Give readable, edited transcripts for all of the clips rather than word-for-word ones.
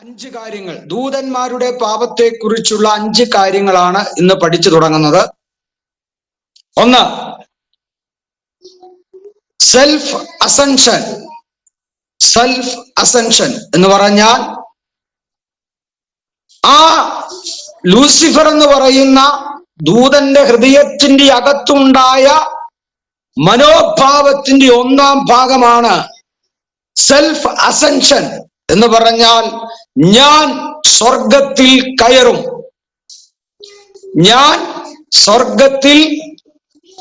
5 കാര്യങ്ങൾ, ദൂതന്മാരുടെ പാപത്തെക്കുറിച്ചുള്ള 5 കാര്യങ്ങളാണ് ഇന്ന് പഠിച്ചു തുടങ്ങുന്നത്. 1, സെൽഫ് അസെൻഷൻ. സെൽഫ് അസെൻഷൻ എന്ന് പറഞ്ഞാൽ ആ ലൂസിഫർ എന്ന് പറയുന്ന ദൂതന്റെ ഹൃദയത്തിന്റെ അകത്തുണ്ടായ മനോഭാവത്തിന്റെ 1-ാം ഭാഗമാണ് സെൽഫ് അസെൻഷൻ എന്ന് പറഞ്ഞാൽ ഞാൻ സ്വർഗത്തിൽ കയറും, ഞാൻ സ്വർഗത്തിൽ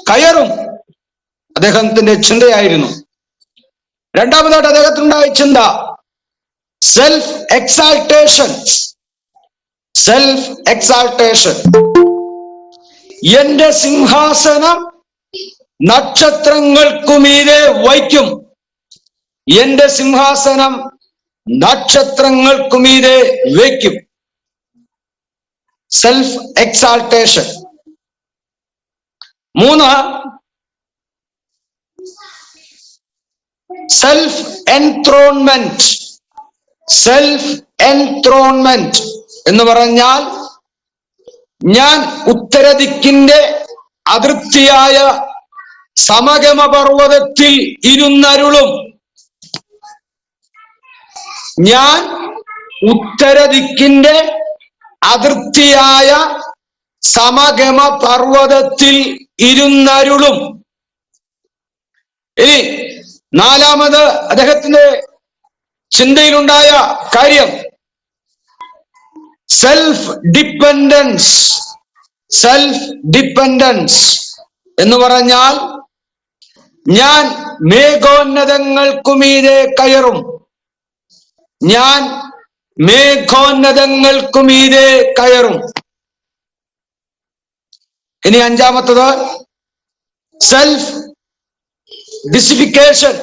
കയറും. അദ്ദേഹത്തിന്റെ ചിന്തയായിരുന്നു. രണ്ടാമതായിട്ട് അദ്ദേഹത്തിനുണ്ടായ ചിന്ത സെൽഫ് എക്സാൾട്ടേഷൻ. സെൽഫ് എക്സാൾട്ടേഷൻ. എന്റെ സിംഹാസനം നക്ഷത്രങ്ങൾക്കുമീതെ വയ്ക്കും, എന്റെ സിംഹാസനം നക്ഷത്രങ്ങൾക്കുമീതെ വയ്ക്കും. സെൽഫ് എക്സാൾട്ടേഷൻ. 3, സെൽഫ് എൻത്രോൺമെന്റ്. സെൽഫ് എൻത്രോൺമെന്റ് എന്ന് പറഞ്ഞാൽ ഞാൻ ഉത്തരദിക്കിന്റെ അതിർത്തിയായ സമഗമ പർവ്വതത്തിൽ ഇരുന്നരുളും. ഞാൻ ഉത്തരദിക്കിന്റെ അതിർത്തിയായ സമഗമ പർവ്വതത്തിൽ ഇരുന്നരുളും. ഇനി 4-മത് അദ്ദേഹത്തിന്റെ ചിന്തയിലുണ്ടായ കാര്യം സെൽഫ് ഡിപ്പെൻഡൻസ്. സെൽഫ് ഡിപ്പെൻഡൻസ് എന്ന് പറഞ്ഞാൽ ഞാൻ മേഘോന്നതങ്ങൾക്കുമീതെ കയറും, ഞാൻ മേഘോന്നതങ്ങൾക്കുമീതെ കയറും. ഇനി 5-മത്തത് സെൽഫ് ഡിസിഫിക്കേഷൻ.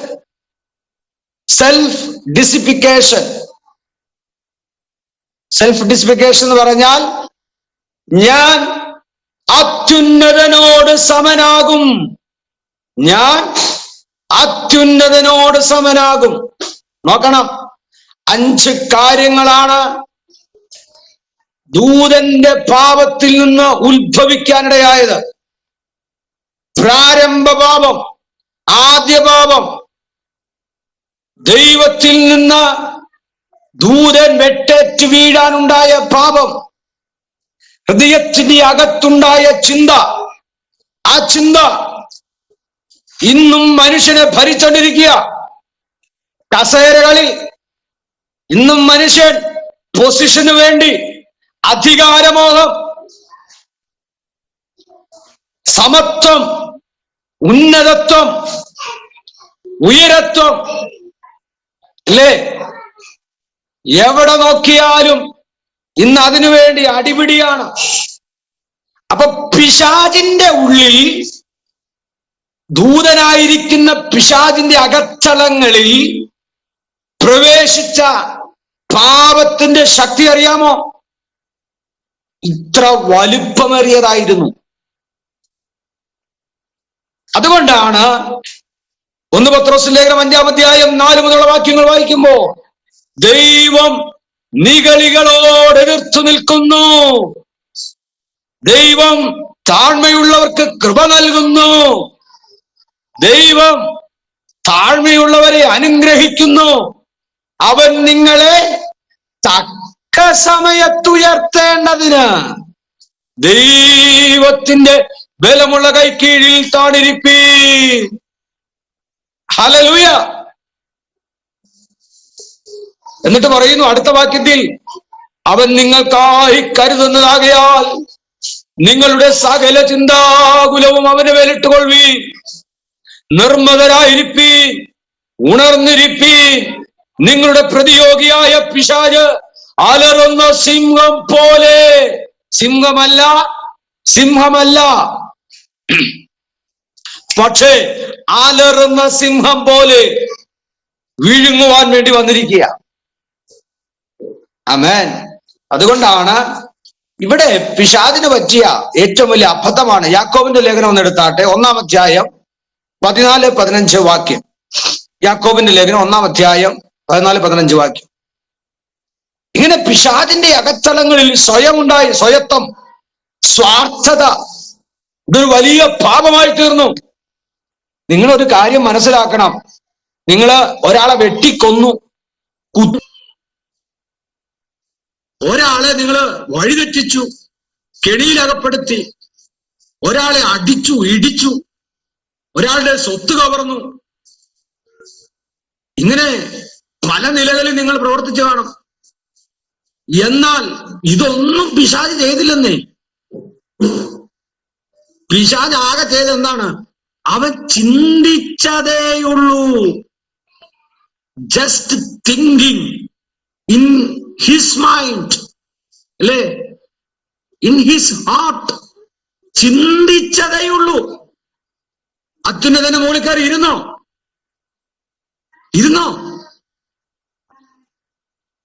സെൽഫ് ഡിസിഫിക്കേഷൻ. സെൽഫ് ഡിസിഫിക്കേഷൻ എന്ന് പറഞ്ഞാൽ ഞാൻ അത്യുന്നതനോട് സമനാകും, ഞാൻ അത്യുന്നതനോട് സമനാകും. നോക്കണം, 5 കാര്യങ്ങളാണ് ദൂതന്റെ പാപത്തിൽ നിന്ന് ഉത്ഭവിക്കാനിടയായത്. പ്രാരംഭ പാപം, ആദ്യ പാപം, ദൈവത്തിൽ നിന്ന് ദൂതൻ വെട്ടേറ്റ് വീഴാനുണ്ടായ പാപം, ഹൃദയത്തിന്റെ അകത്തുണ്ടായ ചിന്ത, ആ ചിന്ത ഇന്നും മനുഷ്യനെ ഭരിച്ചുകൊണ്ടിരിക്കുക. കസേരകളിൽ ഇന്നും മനുഷ്യൻ പൊസിഷന് വേണ്ടി അധികാരമോഹം, സമത്വം, ഉന്നതത്വം, ഉയരത്വം, അല്ലേ? എവിടെ നോക്കിയാലും ഇന്ന് അതിനുവേണ്ടി അടിപിടിയാണ്. അപ്പൊ പിശാചിന്റെ ഉള്ളിൽ, ദൂതനായിരിക്കുന്ന പിശാചിന്റെ അകത്തളങ്ങളിൽ പ്രവേശിച്ച പാപത്തിന്റെ ശക്തി അറിയാമോ? ഇത്ര വലുപ്പമേറിയതായിരുന്നു. അതുകൊണ്ടാണ് 1 പത്രോസ് ലേഖനം 5-ാം അധ്യായം 4 മുതലുള്ള വാക്യങ്ങൾ വായിക്കുമ്പോ ദൈവം നിഗളികളോട് എതിർത്തു നിൽക്കുന്നു, ദൈവം താഴ്മയുള്ളവർക്ക് കൃപ നൽകുന്നു, ദൈവം താഴ്മയുള്ളവരെ അനുഗ്രഹിക്കുന്നു, അവൻ നിങ്ങളെ തക്ക സമയത്തുയർത്തേണ്ടതിന് ദൈവത്തിന്റെ ബലമുള്ള കൈക്കീഴിൽ താണിരിപ്പീൻ. ഹല്ലേലൂയ. എന്നിട്ട് പറയുന്നു അടുത്ത വാക്യത്തിൽ, അവൻ നിങ്ങൾക്കായി കരുതുന്നതാകയാൽ നിങ്ങളുടെ സകല ചിന്താകുലവും അവന് മേലിട്ടുകൊള്ളുവീൻ. നിർമ്മതരായിരിപ്പീൻ, ഉണർന്നിരിപ്പീൻ. നിങ്ങളുടെ പ്രതിയോഗിയായ പിശാച് അലറുന്ന സിംഹം പോലെ, സിംഹമല്ല, സിംഹമല്ല, പക്ഷേ അലറുന്ന സിംഹം പോലെ വിഴുങ്ങുവാൻ വേണ്ടി വന്നിരിക്കുക. ആമേൻ. അതുകൊണ്ടാണ് ഇവിടെ പിശാചിന് പറ്റിയ ഏറ്റവും വലിയ അബദ്ധമാണ്. യാക്കോബിന്റെ ലേഖനം ഒന്ന് എടുത്താട്ടെ, 1-ാം അധ്യായം 14-15 വാക്യം. യാക്കോബിന്റെ ലേഖനം 1-ാം അധ്യായം 14-15 വാക്യം. ഇങ്ങനെ പിശാചിന്റെ അകത്തളങ്ങളിൽ സ്വയത്വം, സ്വാർത്ഥത, ഇതൊരു വലിയ പാപമായി തീർന്നു. നിങ്ങളൊരു കാര്യം മനസ്സിലാക്കണം. നിങ്ങൾ ഒരാളെ വെട്ടിക്കൊന്നു, ഒരാളെ നിങ്ങൾ വഴിതെറ്റിച്ചു, കെണിയിലകപ്പെടുത്തി, ഒരാളെ അടിച്ചു, ഇടിച്ചു, ഒരാളുടെ സ്വത്ത് കവർന്നു, ഇങ്ങനെ പല നിലകളിൽ നിങ്ങൾ പ്രവർത്തിച്ചു കാണും. എന്നാൽ ഇതൊന്നും പിശാച് ചെയ്തില്ലെന്നേ. പിശാച് ആകെ ചെയ്തെന്താണ്? അവൻ ചിന്തിച്ചതേയുള്ളൂ. Just thinking in his mind, അല്ലേ, ഇൻ ഹിസ് ഹാർട്ട്. ചിന്തിച്ചതേയുള്ളൂ. അത്യുന്നതന്റെ മുകളിൽ കയറി ഇരുന്നോ?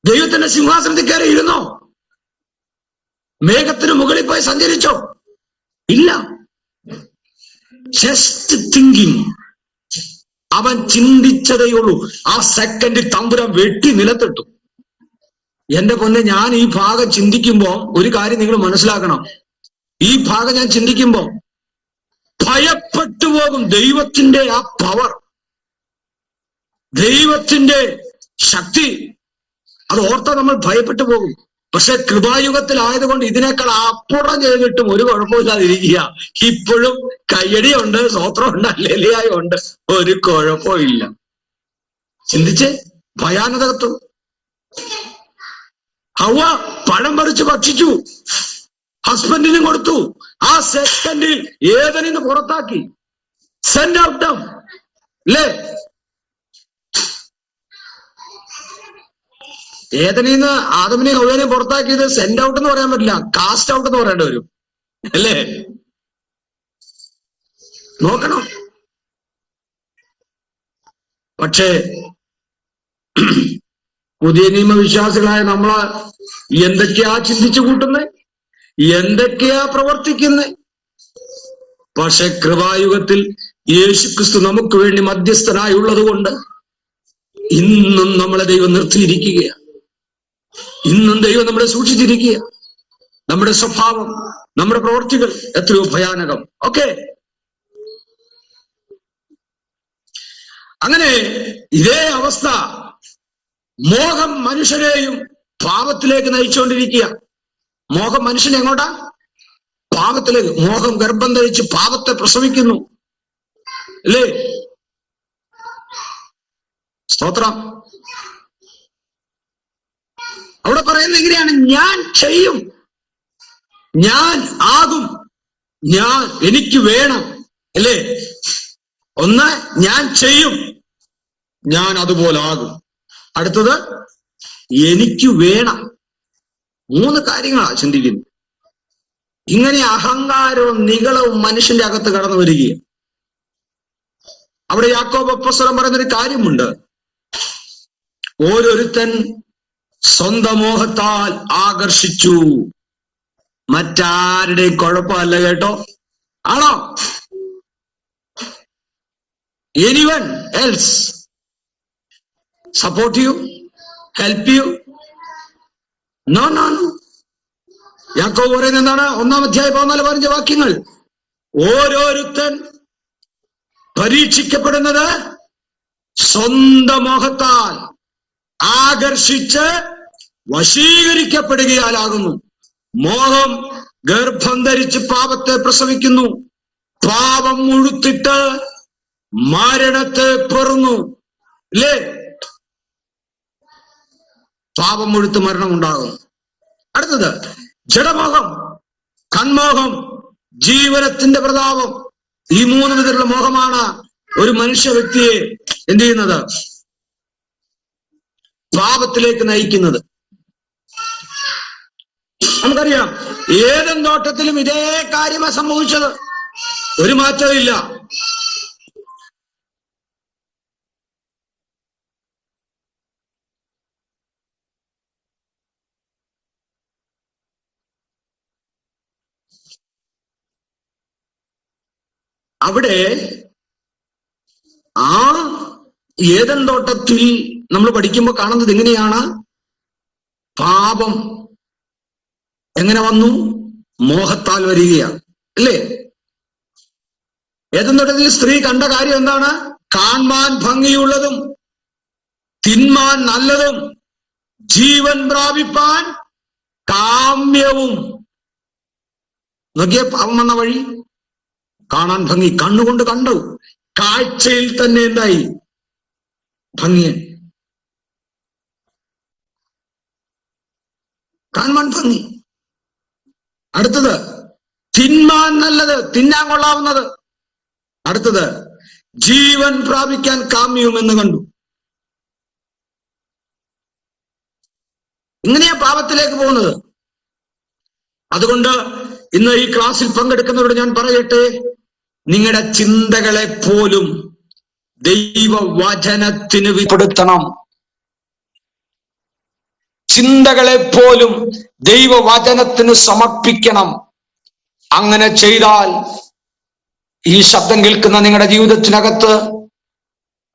ദൈവത്തിന്റെ സിംഹാസനത്തിൽ കയറി ഇരുന്നോ? മേഘത്തിന് മുകളിൽ പോയി സഞ്ചരിച്ചോ? ഇല്ല. Just thinking. അവൻ ചിന്തിച്ചതേയുള്ളൂ. ആ സെക്കൻഡിൽ തമ്പുരാൻ വെട്ടി നിലത്തിട്ടു. എന്റെ പൊന്നെ, ഞാൻ ഈ ഭാഗം ചിന്തിക്കുമ്പോ ഒരു കാര്യം നിങ്ങൾ മനസ്സിലാക്കണം. ഈ ഭാഗം ഞാൻ ചിന്തിക്കുമ്പോ ഭയപ്പെട്ടു പോകും. ദൈവത്തിന്റെ ആ പവർ, ദൈവത്തിന്റെ ശക്തി, അത് ഓർത്താൽ നമ്മൾ ഭയപ്പെട്ടു പോകും. പക്ഷെ കൃപായുഗത്തിലായതുകൊണ്ട് ഇതിനേക്കാൾ അപ്പുറം ചെയ്തിട്ടും ഒരു കുഴപ്പമില്ലാതിരിക്കുക. ഇപ്പോഴും കയ്യടിയുണ്ട്, സ്തോത്രമുണ്ട്, ഹല്ലേലൂയയുണ്ട്, ഒരു കുഴപ്പമില്ല. ചിന്തിച്ച് ഭയാനകത്വം. ഹവ്വ പഴം പറിച്ച് ഭക്ഷിച്ചു, ഹസ്ബൻഡിനും കൊടുത്തു. ആ സെക്കൻഡിൽ ഏദനിന്ന് പുറത്താക്കി. സെൻഡ് ഔട്ട് ദം, അല്ലേ? ഏദനിന്ന് ആദമിനെയും ഹവ്വയെയും പുറത്താക്കിയത് സെൻഡ് ഔട്ട് എന്ന് പറയാൻ പറ്റില്ല, കാസ്റ്റ് ഔട്ട് എന്ന് പറയേണ്ടി വരും, അല്ലേ? നോക്കണം. പക്ഷേ പുതിയ നിയമവിശ്വാസികളായ നമ്മള് എന്തൊക്കെയാ ചിന്തിച്ചു കൂട്ടുന്നത്, എന്തൊക്കെയാ പ്രവർത്തിക്കുന്നത്? പക്ഷെ കൃപായുഗത്തിൽ യേശുക്രിസ്തു നമുക്ക് വേണ്ടി മധ്യസ്ഥനായുള്ളത് കൊണ്ട് ഇന്നും നമ്മളെ ദൈവം നിർത്തിയിരിക്കുകയാണ്. ഇന്നും ദൈവം നമ്മളെ സൂക്ഷിച്ചിരിക്കുക. നമ്മുടെ സ്വഭാവം, നമ്മുടെ പ്രവർത്തികൾ എത്രയോ ഭയാനകം. ഓക്കെ, അങ്ങനെ ഇതേ അവസ്ഥ മോഹം മനുഷ്യരെയും പാപത്തിലേക്ക് നയിച്ചുകൊണ്ടിരിക്കുക. മോഹം മനുഷ്യനെ എങ്ങോട്ടാ? പാപത്തിലേക്ക്. മോഹം ഗർഭം ധരിച്ച് പാപത്തെ പ്രസവിക്കുന്നു, അല്ലേ? സ്തോത്രം. അവിടെ പറയുന്നത് എങ്ങനെയാണ്? ഞാൻ ചെയ്യും, ഞാൻ ആകും, എനിക്ക് വേണം, അല്ലേ? ഒന്ന്, ഞാൻ ചെയ്യും, ഞാൻ അതുപോലെ ആകും. അടുത്തത്, എനിക്ക് വേണം. 3 കാര്യങ്ങളാണ് ചിന്തിക്കുന്നത്. ഇങ്ങനെ അഹങ്കാരവും നിഗളവും മനുഷ്യന്റെ അകത്ത് കടന്നു വരികയും. അവിടെ യാക്കോബ് അപ്പോസ്തലൻ പറയുന്നൊരു കാര്യമുണ്ട്. ഓരോരുത്തൻ സ്വന്തം മോഹത്താൽ ആകർഷിച്ചു. മറ്റാരുടെയും കുഴപ്പമല്ല കേട്ടോ. ആണോ? Anyone else support you, help you? No no no. Yakob പറയുന്നത് എന്താണ്? 1-ാം അധ്യായം 14-15 വാക്യങ്ങൾ. ഓരോരുത്തൻ പരീക്ഷിക്കപ്പെടുന്നത് സ്വന്തം മോഹത്താൽ ആകർഷിച്ച് വശീകരിക്കപ്പെടുകയാലാകുന്നു. മോഹം ഗർഭം ധരിച്ച് പാപത്തെ പ്രസവിക്കുന്നു. പാപം മുഴുത്തിട്ട് മരണത്തെ പെറുന്നു, അല്ലേ? പാപം മുഴുത്ത് മരണം ഉണ്ടാകും. അടുത്തത് ജഡമോഹം, കൺമോഹം, ജീവനത്തിന്റെ പ്രതാപം. ഈ 3 വിധത്തിലുള്ള മോഹമാണ് ഒരു മനുഷ്യ വ്യക്തിയെ എന്ത് ചെയ്യുന്നത്? പാപത്തിലേക്ക് നയിക്കുന്നത്. നമുക്കറിയാം, ഏദൻ തോട്ടത്തിലും ഇതേ കാര്യമാണ് സംഭവിച്ചത്. ഒരു മാറ്റവും ഇല്ല. അവിടെ ആ ഏദൻ തോട്ടത്തിൽ നമ്മൾ പഠിക്കുമ്പോൾ കാണുന്നത് എങ്ങനെയാണ്? പാപം എങ്ങനെ വന്നു? മോഹത്താൽ വരികയാണ്, അല്ലേ? ഏതും തൊട്ടത്തിൽ സ്ത്രീ കണ്ട കാര്യം എന്താണ്? കാണാൻ ഭംഗിയുള്ളതും തിന്മാൻ നല്ലതും ജീവൻ പ്രാപിപ്പാൻ കാമ്യവും. നോക്കിയ പാപം വന്ന വഴി. കാണാൻ ഭംഗി, കണ്ണുകൊണ്ട് കണ്ടു, കാഴ്ചയിൽ തന്നെ എന്തായി? ഭംഗി. കാണാൻ ഭംഗി. അടുത്തത് തിന്മാൻ നല്ലത്, തിന്നാൻ കൊള്ളാവുന്നത്. അടുത്തത് ജീവൻ പ്രാപിക്കാൻ കാമ്യവും എന്ന് കണ്ടു. ഇങ്ങനെയാ പാപത്തിലേക്ക് പോകുന്നത്. അതുകൊണ്ട് ഇന്ന് ഈ ക്ലാസ്സിൽ പങ്കെടുക്കുന്നവരോട് ഞാൻ പറയട്ടെ, നിങ്ങളുടെ ചിന്തകളെ പോലും ദൈവവചനത്തിന് വിപ്പെടുത്തണം. ചിന്തകളെ പോലും ദൈവവചനത്തിന് സമർപ്പിക്കണം. അങ്ങനെ ചെയ്താൽ ഈ ശബ്ദം കേൾക്കുന്ന നിങ്ങളുടെ ജീവിതത്തിനകത്ത്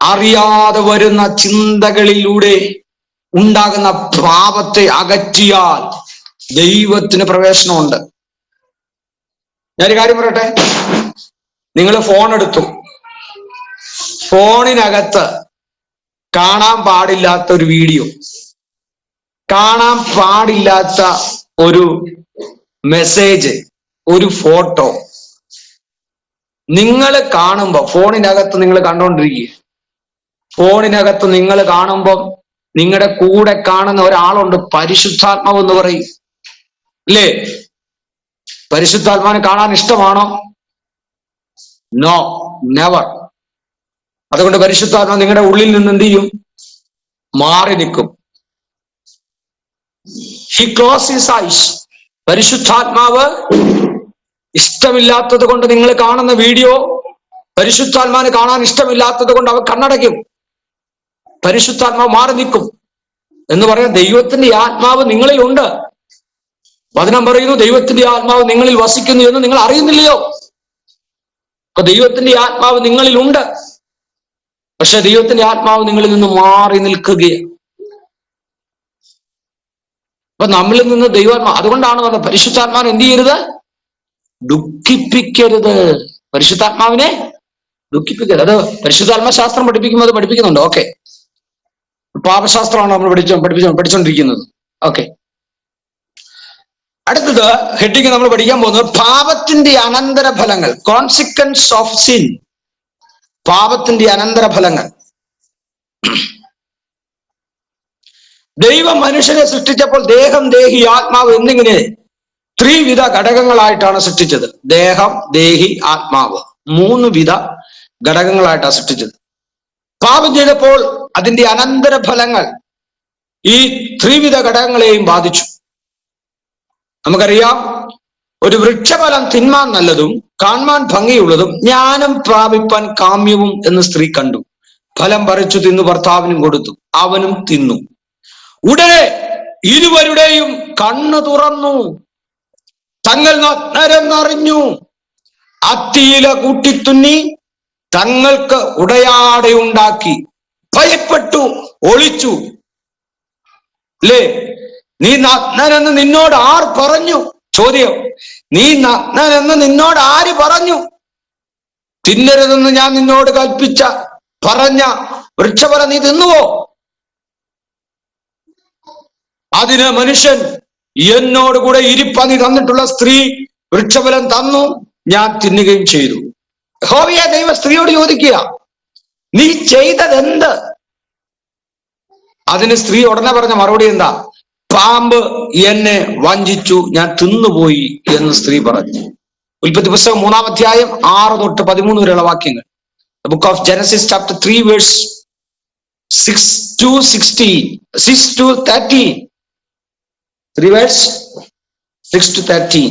അറിയാതെ വരുന്ന ചിന്തകളിലൂടെ ഉണ്ടാകുന്ന പാപത്തെ അകറ്റിയാൽ ദൈവത്തിന് പ്രവേശനമുണ്ട്. ഞാനൊരു കാര്യം പറയട്ടെ, നിങ്ങൾ ഫോൺ എടുത്തു, ഫോണിനകത്ത് കാണാൻ പാടില്ലാത്ത ഒരു വീഡിയോ, കാണാൻ പാടില്ലാത്ത ഒരു മെസ്സേജ്, ഒരു ഫോട്ടോ നിങ്ങൾ കാണുമ്പോ, ഫോണിനകത്ത് നിങ്ങൾ കണ്ടോണ്ടിരിക്കുക, ഫോണിനകത്ത് നിങ്ങൾ കാണുമ്പോൾ നിങ്ങളുടെ കൂടെ കാണുന്ന ഒരാളുണ്ട്, പരിശുദ്ധാത്മാവ് എന്ന് പറയും, അല്ലേ? പരിശുദ്ധാത്മാവിനെ കാണാൻ ഇഷ്ടമാണോ? No, never. അതുകൊണ്ട് പരിശുദ്ധാത്മാവ് നിങ്ങളുടെ ഉള്ളിൽ നിന്ന് എന്ത് ചെയ്യും? മാറി നിൽക്കും. He close his eyes. പരിശുദ്ധാത്മാവ് ഇഷ്ടമില്ലാത്തത് കൊണ്ട് നിങ്ങൾ കാണുന്ന വീഡിയോ പരിശുദ്ധാത്മാവിന് കാണാൻ ഇഷ്ടമില്ലാത്തത് കൊണ്ട് അവ കണ്ണടയ്ക്കും. പരിശുദ്ധാത്മാവ് മാറി നിൽക്കും. എന്ന് പറയാൻ ദൈവത്തിന്റെ ആത്മാവ് നിങ്ങളിൽ ഉണ്ട്. വചനം പറയുന്നു, ദൈവത്തിന്റെ ആത്മാവ് നിങ്ങളിൽ വസിക്കുന്നു എന്ന് നിങ്ങൾ അറിയുന്നില്ലയോ? അപ്പൊ ദൈവത്തിന്റെ ആത്മാവ് നിങ്ങളിൽ ഉണ്ട്. പക്ഷെ ദൈവത്തിന്റെ ആത്മാവ് നിങ്ങളിൽ നിന്ന് മാറി നിൽക്കുകയാണ്. അപ്പൊ നമ്മളിൽ നിന്ന് ദൈവാത്മാ, അതുകൊണ്ടാണ് പറഞ്ഞത് പരിശുദ്ധാത്മാവിനെ എന്ത് ചെയ്യരുത്? ദുഃഖിപ്പിക്കരുത്. പരിശുദ്ധാത്മാവിനെ ദുഃഖിപ്പിക്കരുത്. അത് പരിശുദ്ധാത്മ ശാസ്ത്രം പഠിപ്പിക്കുമ്പോൾ അത് പഠിപ്പിക്കുന്നുണ്ട്. ഓക്കെ, പാപശാസ്ത്രമാണ് നമ്മൾ പഠിച്ചുകൊണ്ടിരിക്കുന്നത്. ഓക്കെ, അടുത്തത് ഹെഡിങ് നമ്മൾ പഠിക്കാൻ പോകുന്നത് പാപത്തിന്റെ അനന്തരഫലങ്ങൾ, കോൺസിക്വൻസ് ഓഫ് സിൻ. പാപത്തിന്റെ അനന്തരഫലങ്ങൾ. ദൈവം മനുഷ്യനെ സൃഷ്ടിച്ചപ്പോൾ ദേഹം, ദേഹി, ആത്മാവ് എന്നിങ്ങനെ ത്രിവിധ ഘടകങ്ങളായിട്ടാണ് സൃഷ്ടിച്ചത്. ദേഹം, ദേഹി, ആത്മാവ്, 3 വിധ ഘടകങ്ങളായിട്ടാണ് സൃഷ്ടിച്ചത്. പാപം ചെയ്തപ്പോൾ അതിന്റെ അനന്തരഫലങ്ങൾ ഈ ത്രിവിധ ഘടകങ്ങളെയും ബാധിച്ചു. നമുക്കറിയാം, ഒരു വൃക്ഷഫലം തിന്മാൻ നല്ലതും കാണാൻ ഭംഗിയുള്ളതും ജ്ഞാനം പ്രാപിപ്പാൻ കാമ്യവും എന്ന് സ്ത്രീ കണ്ടു. ഫലം പറിച്ചു തിന്നു ഭർത്താവിനും കൊടുത്തു, അവനും തിന്നു. ഉടനെ ഇരുവരുടെയും കണ്ണു തുറന്നു, തങ്ങൾ നഗ്നരെന്നറിഞ്ഞു. അത്തിയില കൂട്ടിത്തുന്നി തങ്ങൾക്ക് ഉടയാടയുണ്ടാക്കി, ഭയപ്പെട്ടു ഒളിച്ചു. അല്ലേ? നീ നഗ്നനെന്ന് നിന്നോട് ആർ പറഞ്ഞു? ചോദ്യം. നീ നഗ്നനെന്ന് നിന്നോട് ആര് പറഞ്ഞു? തിന്നരുതെന്ന് ഞാൻ നിന്നോട് കൽപ്പിച്ച പറഞ്ഞ വൃക്ഷഫലം നീ തിന്നുവോ? അതിന് മനുഷ്യൻ, എന്നോട് കൂടെ ഇരിപ്പാൻ നീ തന്നിട്ടുള്ള സ്ത്രീ വൃക്ഷഫലം തന്നു, ഞാൻ തിന്നുകയും ചെയ്തു. യഹോവയായ ദൈവം സ്ത്രീയോട് ചോദിക്കുക, നീ ചെയ്തതെന്ത്? അതിന് സ്ത്രീ ഉടനെ പറഞ്ഞ മറുപടി എന്താ? പാമ്പ് എന്നെ വഞ്ചിച്ചു, ഞാൻ തിന്നുപോയി എന്ന് സ്ത്രീ പറഞ്ഞു. ഉൽപ്പത്തി പുസ്തകം 3-ാം അധ്യായം 6 തൊട്ട് 13 വരെയുള്ള വാക്യങ്ങൾ. Book of Genesis chapter 3 verse 6 to 16, 6 to 13, 3 verse 6 to 13,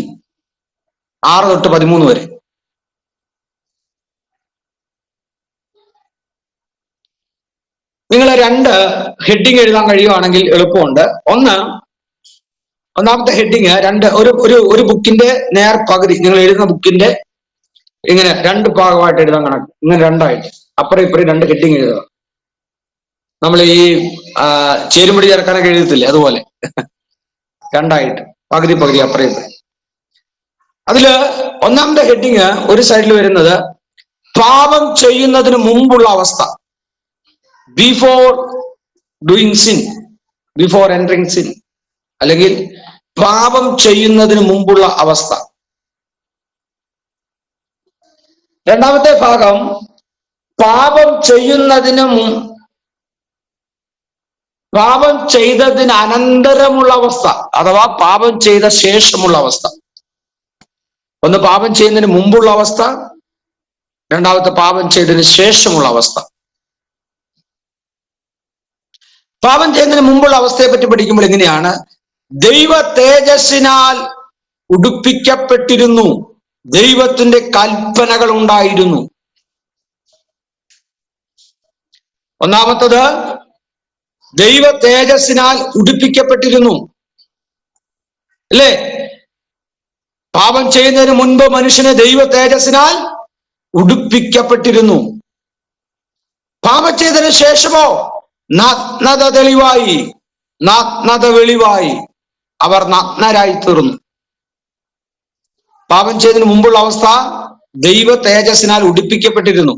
6 തൊട്ട് 13 വരെ. നിങ്ങൾ 2 ഹെഡിങ് എഴുതാൻ കഴിയുവാണെങ്കിൽ എളുപ്പമുണ്ട്. ഒന്നാമത്തെ ഹെഡിങ് ഒരു ബുക്കിന്റെ നേർ പകുതി, നിങ്ങൾ എഴുതുന്ന ബുക്കിന്റെ ഇങ്ങനെ 2 ഭാഗമായിട്ട് എഴുതാൻ കണക്ക്, ഇങ്ങനെ 2ആയിട്ട് അപ്പുറം ഇപ്പുറം 2 ഹെഡിങ് എഴുതുക. നമ്മൾ ഈ ചേരുമ്പടി ചേർക്കാനൊക്കെ എഴുതത്തില്ലേ, അതുപോലെ രണ്ടായിട്ട്, പകുതി പകുതി അപ്പുറം. അതില് ഒന്നാമത്തെ ഹെഡിങ് ഒരു സൈഡിൽ വരുന്നത് പാപം ചെയ്യുന്നതിന് മുമ്പുള്ള അവസ്ഥ, before doing sin, before entering sin, അല്ലെങ്കിൽ പാപം ചെയ്യുന്നതിന് മുമ്പുള്ള അവസ്ഥ. രണ്ടാമത്തെ ഭാഗം പാപം ചെയ്തതിന് അനന്തരമുള്ള അവസ്ഥ, അഥവാ പാപം ചെയ്ത ശേഷമുള്ള അവസ്ഥ. ഒന്ന് പാപം ചെയ്യുന്നതിന് മുമ്പുള്ള അവസ്ഥ, രണ്ടാമത്തെ പാപം ചെയ്തതിന് ശേഷമുള്ള അവസ്ഥ. പാപം ചെയ്യുന്നതിന് മുമ്പുള്ള അവസ്ഥയെ പറ്റി പഠിക്കുമ്പോൾ എങ്ങനെയാണ്? ദൈവ തേജസ്സിനാൽ ഉടുപ്പിക്കപ്പെട്ടിരുന്നു, ദൈവത്തിന്റെ കൽപ്പനകൾ ഉണ്ടായിരുന്നു. ഒന്നാമത്തത് ദൈവ തേജസ്സിനാൽ ഉടുപ്പിക്കപ്പെട്ടിരുന്നു, അല്ലേ? പാപം ചെയ്യുന്നതിന് മുൻപ് മനുഷ്യനെ ദൈവ തേജസ്സിനാൽ ഉടുപ്പിക്കപ്പെട്ടിരുന്നു. പാപം ചെയ്തതിന് ശേഷമോ നഗ്നത തെളിവായി, നഗ്നത വെളിവായി, അവർ നഗ്നരായി തീർന്നു. പാപം ചെയ്തതിന് മുമ്പുള്ള അവസ്ഥ ദൈവ തേജസ്സിനാൽ ഉടുപ്പിക്കപ്പെട്ടിരുന്നു.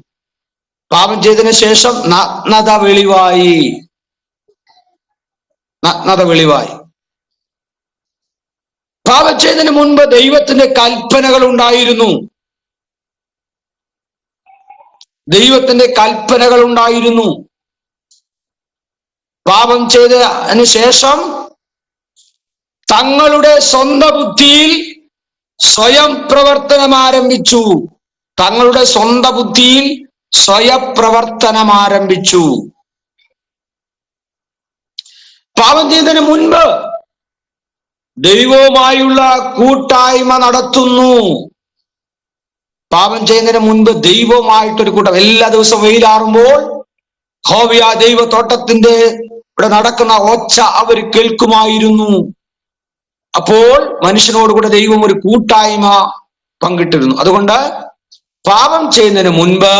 പാപം ചെയ്തതിന് ശേഷം നഗ്നത വെളിവായി, നഗ്നത വെളിവായി. പാപം ചെയ്തതിന് മുൻപ് ദൈവത്തിന്റെ കൽപ്പനകൾ ഉണ്ടായിരുന്നു, ദൈവത്തിന്റെ കൽപ്പനകൾ ഉണ്ടായിരുന്നു. പാപം ചെയ്തതിന് ശേഷം തങ്ങളുടെ സ്വന്തം ബുദ്ധിയിൽ സ്വയം പ്രവർത്തനം ആരംഭിച്ചു, തങ്ങളുടെ സ്വന്തം ബുദ്ധിയിൽ സ്വയപ്രവർത്തനം ആരംഭിച്ചു. പാപം ചെയ്തതിന് മുൻപ് ദൈവവുമായുള്ള കൂട്ടായ്മ നടത്തുന്നു. പാപം ചെയ്യുന്നതിന് മുൻപ് ദൈവവുമായിട്ടൊരു കൂട്ടം, എല്ലാ ദിവസവും വെയിലാറുമ്പോൾ ഹോവിയ ദൈവ തോട്ടത്തിന്റെ ഇവിടെ നടക്കുന്ന ഒച്ച അവർ കേൾക്കുമായിരുന്നു. അപ്പോൾ മനുഷ്യനോടുകൂടെ ദൈവം ഒരു കൂട്ടായ്മ പങ്കിട്ടിരുന്നു. അതുകൊണ്ട് പാപം ചെയ്യുന്നതിന് മുൻപ്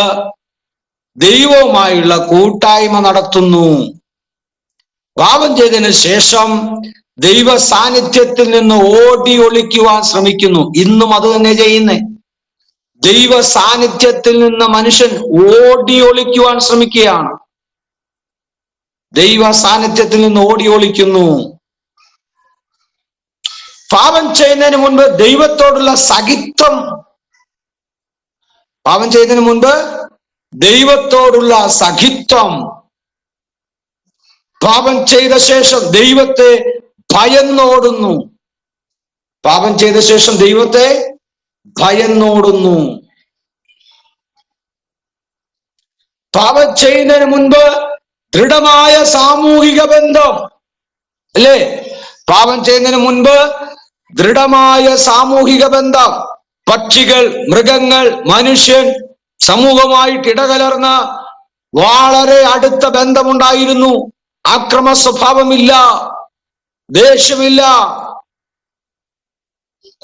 ദൈവവുമായുള്ള കൂട്ടായ്മ നടത്തുന്നു. പാപം ചെയ്തതിന് ശേഷം ദൈവ സാന്നിധ്യത്തിൽ നിന്ന് ഓടി ഒളിക്കുവാൻ ശ്രമിക്കുന്നു. ഇന്നും അത് തന്നെ ചെയ്യുന്നേ. ദൈവ സാന്നിധ്യത്തിൽ നിന്ന് മനുഷ്യൻ ഓടി ഒളിക്കുവാൻ ശ്രമിക്കുകയാണ്. ദൈവ സാന്നിധ്യത്തിൽ നിന്ന് ഓടി ഒളിക്കുന്നു. പാപം ചെയ്യുന്നതിന് മുൻപ് ദൈവത്തോടുള്ള സഖിത്വം, പാപം ചെയ്യുന്നതിന് മുൻപ് ദൈവത്തോടുള്ള സഖിത്വം. പാപം ചെയ്ത ശേഷം ദൈവത്തെ ഭയന്നോടുന്നു. പാപം ചെയ്ത ശേഷം ദൈവത്തെ ഭയന്നോടുന്നു. പാപം ചെയ്യുന്നതിന് മുൻപ് ദൃഢമായ സാമൂഹിക ബന്ധം, അല്ലേ? പാപം ചെയ്യുന്നതിന് മുൻപ് ദൃഢമായ സാമൂഹിക ബന്ധം. പക്ഷികൾ, മൃഗങ്ങൾ, മനുഷ്യൻ സമൂഹമായിട്ട് ഇടകലർന്ന വളരെ അടുത്ത ബന്ധമുണ്ടായിരുന്നു. ആക്രമ സ്വഭാവമില്ല, ദേഷ്യമില്ല,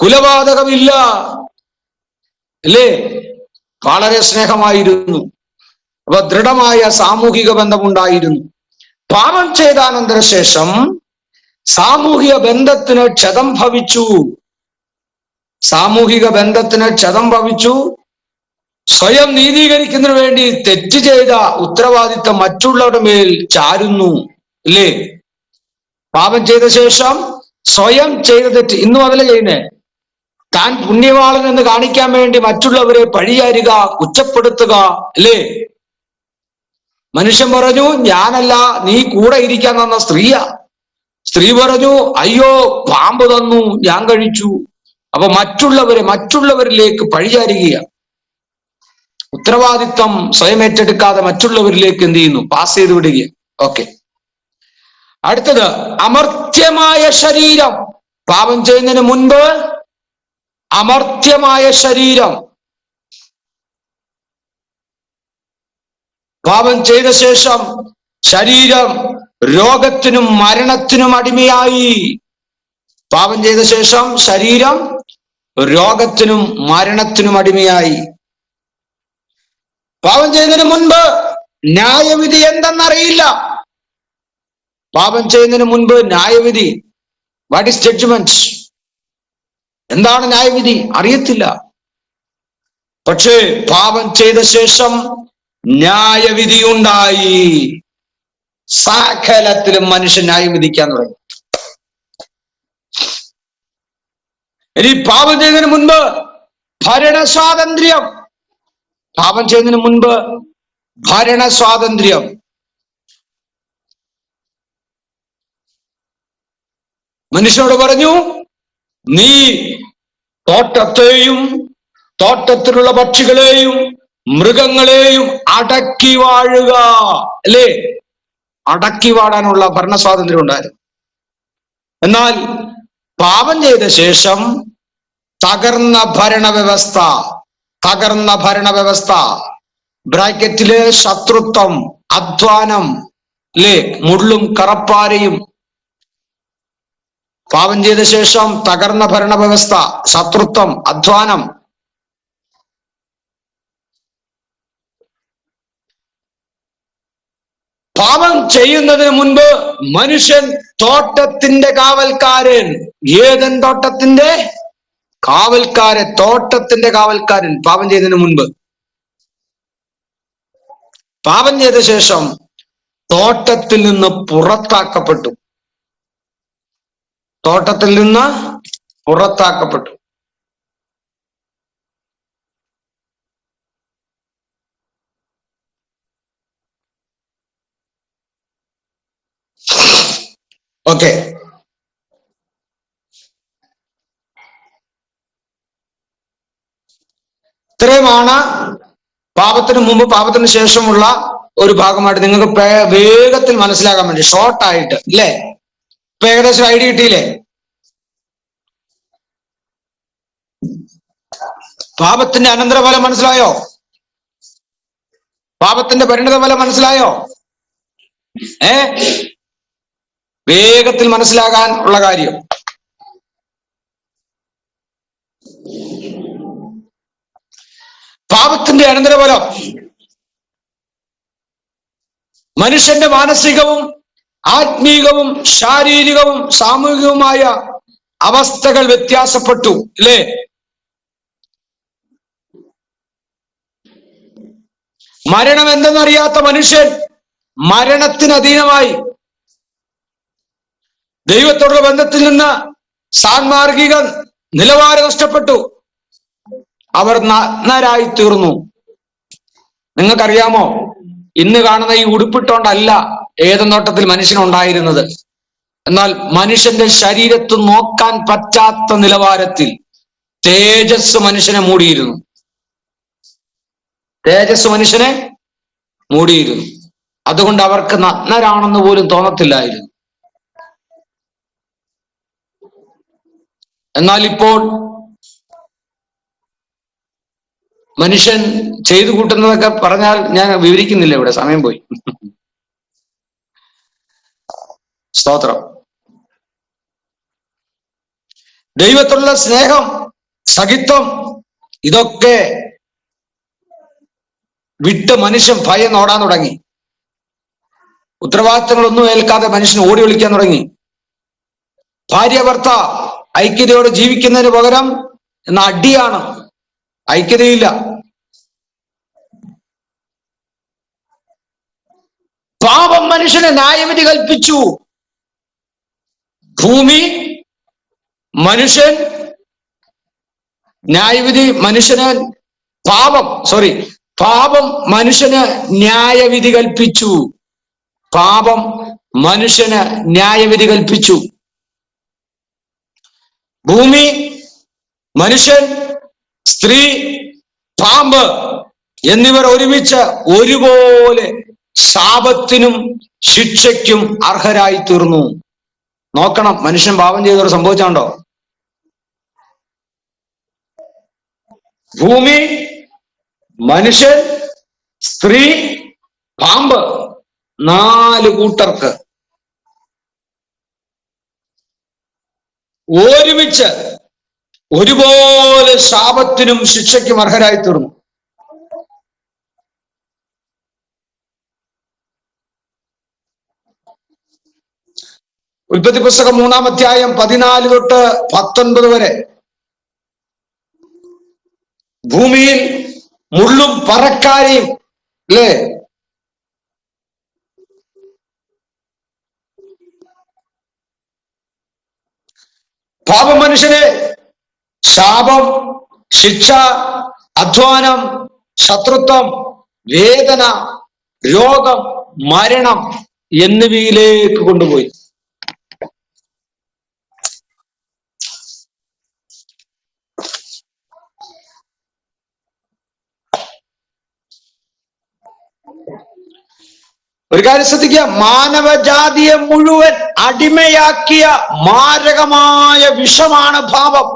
കുലപാതകമില്ല, അല്ലേ? വളരെ സ്നേഹമായിരുന്നു. അപ്പൊ ദൃഢമായ സാമൂഹിക ബന്ധമുണ്ടായിരുന്നു. പാപം ചെയ്താനന്തര ശേഷം സാമൂഹിക ബന്ധത്തിന് ക്ഷതം ഭവിച്ചു. സാമൂഹിക ബന്ധത്തിന് ക്ഷതം ഭവിച്ചു. സ്വയം നീതീകരിക്കുന്നതിന് വേണ്ടി തെറ്റ് ചെയ്ത ഉത്തരവാദിത്തം മറ്റുള്ളവരുടെ മേൽ ചാരുന്നു, അല്ലേ? പാപം ചെയ്ത ശേഷം സ്വയം ചെയ്ത തെറ്റ്, ഇന്നും അതല്ല ചെയ്യുന്നേ. താൻ പുണ്യവാളൻ എന്ന് കാണിക്കാൻ വേണ്ടി മറ്റുള്ളവരെ പഴിയാരുക, കുറ്റപ്പെടുത്തുക, അല്ലേ? മനുഷ്യൻ പറഞ്ഞു ഞാനല്ല, നീ കൂടെ ഇരിക്കാൻ തന്ന സ്ത്രീയാ. സ്ത്രീ പറഞ്ഞു അയ്യോ പാമ്പ് തന്നു, ഞാൻ കഴിച്ചു. അപ്പൊ മറ്റുള്ളവരിലേക്ക് പഴിചാരുകയാണ്. ഉത്തരവാദിത്വം സ്വയം ഏറ്റെടുക്കാതെ മറ്റുള്ളവരിലേക്ക് എന്ത് ചെയ്യുന്നു? പാസ് ചെയ്ത് വിടുകയാണ്. ഓക്കെ, അടുത്തത് അമർത്യമായ ശരീരം. പാപം ചെയ്യുന്നതിന് മുൻപ് അമർത്യമായ ശരീരം. പാപം ചെയ്ത ശേഷം ശരീരം രോഗത്തിനും മരണത്തിനും അടിമയായി. പാപം ചെയ്ത ശേഷം ശരീരം രോഗത്തിനും മരണത്തിനും അടിമയായി. പാപം ചെയ്യുന്നതിന് മുൻപ് ന്യായവിധി എന്തെന്നറിയില്ല. പാപം ചെയ്യുന്നതിന് മുൻപ് ന്യായവിധി വാട്ട് ഈസ് ജഡ്ജ്മെന്റ്? എന്താണ് ന്യായവിധി? അറിയത്തില്ല. പക്ഷേ പാപം ചെയ്ത ശേഷം ന്യായവിധി ഉണ്ടായി. സകലത്തിലും മനുഷ്യൻ ന്യായം വിധിക്കാൻ തുടങ്ങി. ഇനി പാപം ചെയ്യുന്നതിന് മുൻപ് ഭരണ സ്വാതന്ത്ര്യം. പാപം ചെയ്യുന്നതിന് മുൻപ് ഭരണ സ്വാതന്ത്ര്യം. മനുഷ്യനോട് പറഞ്ഞു, നീ തോട്ടത്തെയും തോട്ടത്തിലുള്ള പക്ഷികളെയും മൃഗങ്ങളെയും അടക്കി വാഴുക. അല്ലേ? അടക്കി വാഴാനുള്ള ഭരണ സ്വാതന്ത്ര്യം ഉണ്ടായിരുന്നു. എന്നാൽ പാപം ചെയ്ത ശേഷം തകർന്ന ഭരണവ്യവസ്ഥ, തകർന്ന ഭരണവ്യവസ്ഥ, ബ്രാക്കറ്റില് ശത്രുത്വം, അധ്വാനം, അല്ലേ? മുള്ളും കറപ്പാരയും. പാപം ചെയ്ത ശേഷം തകർന്ന ഭരണവ്യവസ്ഥ, ശത്രുത്വം, അധ്വാനം. പാപം ചെയ്യുന്നതിന് മുൻപ് മനുഷ്യൻ തോട്ടത്തിന്റെ കാവൽക്കാരൻ. ഏതൻ തോട്ടത്തിന്റെ കാവൽക്കാരൻ, തോട്ടത്തിന്റെ കാവൽക്കാരൻ. പാപം ചെയ്യുന്നതിന് മുൻപ്. പാപം ചെയ്ത ശേഷം തോട്ടത്തിൽ നിന്ന് പുറത്താക്കപ്പെട്ടു. തോട്ടത്തിൽ നിന്ന് പുറത്താക്കപ്പെട്ടു. ഓക്കെ, ഇത്രയുമാണ് പാപത്തിന് മുമ്പ് പാപത്തിന് ശേഷമുള്ള ഒരു ഭാഗമായിട്ട് നിങ്ങൾക്ക് വേഗത്തിൽ മനസ്സിലാക്കാൻ വേണ്ടി, ഷോർട്ടായിട്ട്. ഇല്ലേ? ഇപ്പൊ ഏകദേശം ഐഡിയ കിട്ടിയില്ലേ? പാപത്തിന്റെ അനന്തരഫലം മനസ്സിലായോ? പാപത്തിന്റെ പരിണിതഫലം മനസ്സിലായോ? വേഗത്തിൽ മനസ്സിലാകാൻ ഉള്ള കാര്യം. പാപത്തിന്റെ അനന്തരഫലം മനുഷ്യന്റെ മാനസികവും ആത്മീകവും ശാരീരികവും സാമൂഹികവുമായ അവസ്ഥകൾ വ്യത്യാസപ്പെട്ടു. അല്ലേ? മരണം എന്തെന്നറിയാത്ത മനുഷ്യൻ മരണത്തിന് അധീനമായി. ദൈവത്തോടുള്ള ബന്ധത്തിൽ നിന്ന് സാൻമാർഗിക നിലവാരം നഷ്ടപ്പെട്ടു. അവർ നഗ്നരായി തീർന്നു. നിങ്ങൾക്കറിയാമോ, ഇന്ന് കാണുന്ന ഈ ഉടുപ്പിട്ടോണ്ടല്ല ഏതൻ തോട്ടത്തിൽ മനുഷ്യനുണ്ടായിരുന്നത്. എന്നാൽ മനുഷ്യന്റെ ശരീരത്ത് നോക്കാൻ പറ്റാത്ത നിലവാരത്തിൽ തേജസ് മനുഷ്യനെ മൂടിയിരുന്നു. തേജസ് മനുഷ്യനെ മൂടിയിരുന്നു. അതുകൊണ്ട് അവർക്ക് നഗ്നരാണെന്ന് പോലും തോന്നത്തില്ലായിരുന്നു. എന്നാൽ ഇപ്പോൾ മനുഷ്യൻ ചെയ്തു കൂട്ടുന്നതൊക്കെ പറഞ്ഞാൽ ഞാൻ വിവരിക്കുന്നില്ല, ഇവിടെ സമയം പോയി. സ്തോത്രം. ദൈവത്തിലുള്ള സ്നേഹം, സഖിത്വം, ഇതൊക്കെ വിട്ട് മനുഷ്യൻ ഭയം ഓടാൻ തുടങ്ങി. ഉത്തരവാദിത്തങ്ങളൊന്നും ഏൽക്കാതെ മനുഷ്യൻ ഓടി ഒളിക്കാൻ തുടങ്ങി. ഭാര്യ ഭർത്ത ഐക്യതയോടെ ജീവിക്കുന്നതിന് പകരം എന്ന അടിയാണ്. ഐക്യതയില്ല. പാപം മനുഷ്യനെ ന്യായവിധി കൽപ്പിച്ചു. ഭൂമി മനുഷ്യൻ ന്യായവിധി, മനുഷ്യന് പാപം മനുഷ്യന് ന്യായവിധി കൽപ്പിച്ചു. പാപം മനുഷ്യന് ന്യായവിധി കൽപ്പിച്ചു. ഭൂമി, മനുഷ്യൻ, സ്ത്രീ, പാമ്പ് എന്നിവർ ഒരുമിച്ച് ഒരുപോലെ ശാപത്തിനും ശിക്ഷയ്ക്കും അർഹരായി തീർന്നു. നോക്കണം, മനുഷ്യൻ പാപം ചെയ്തവർ സംഭവിച്ചാണ്ടോ? ഭൂമി, മനുഷ്യൻ, സ്ത്രീ, പാമ്പ്, 4 കൂട്ടർക്ക് ഒരുമിച്ച് ഒരുപോലെ ശാപത്തിനും ശിക്ഷയ്ക്കും അർഹരായി തീർന്നു. ഉൽപ്പത്തി പുസ്തകം 3-ാം അധ്യായം 14 തൊട്ട് 19 വരെ. ഭൂമിയിൽ മുള്ളും പറക്കാരെയും, അല്ലേ, പാപം മനുഷ്യനെ ശാപം, ശിക്ഷ, അധ്വാനം, ശത്രുത്വം, വേദന, രോഗം, മരണം എന്നിവയിലേക്ക് കൊണ്ടുപോയി. ഒരു കാര്യം ശ്രദ്ധിക്കുക, മാനവജാതിയെ മുഴുവൻ അടിമയാക്കിയ മാരകമായ വിഷമാണ് പാപം.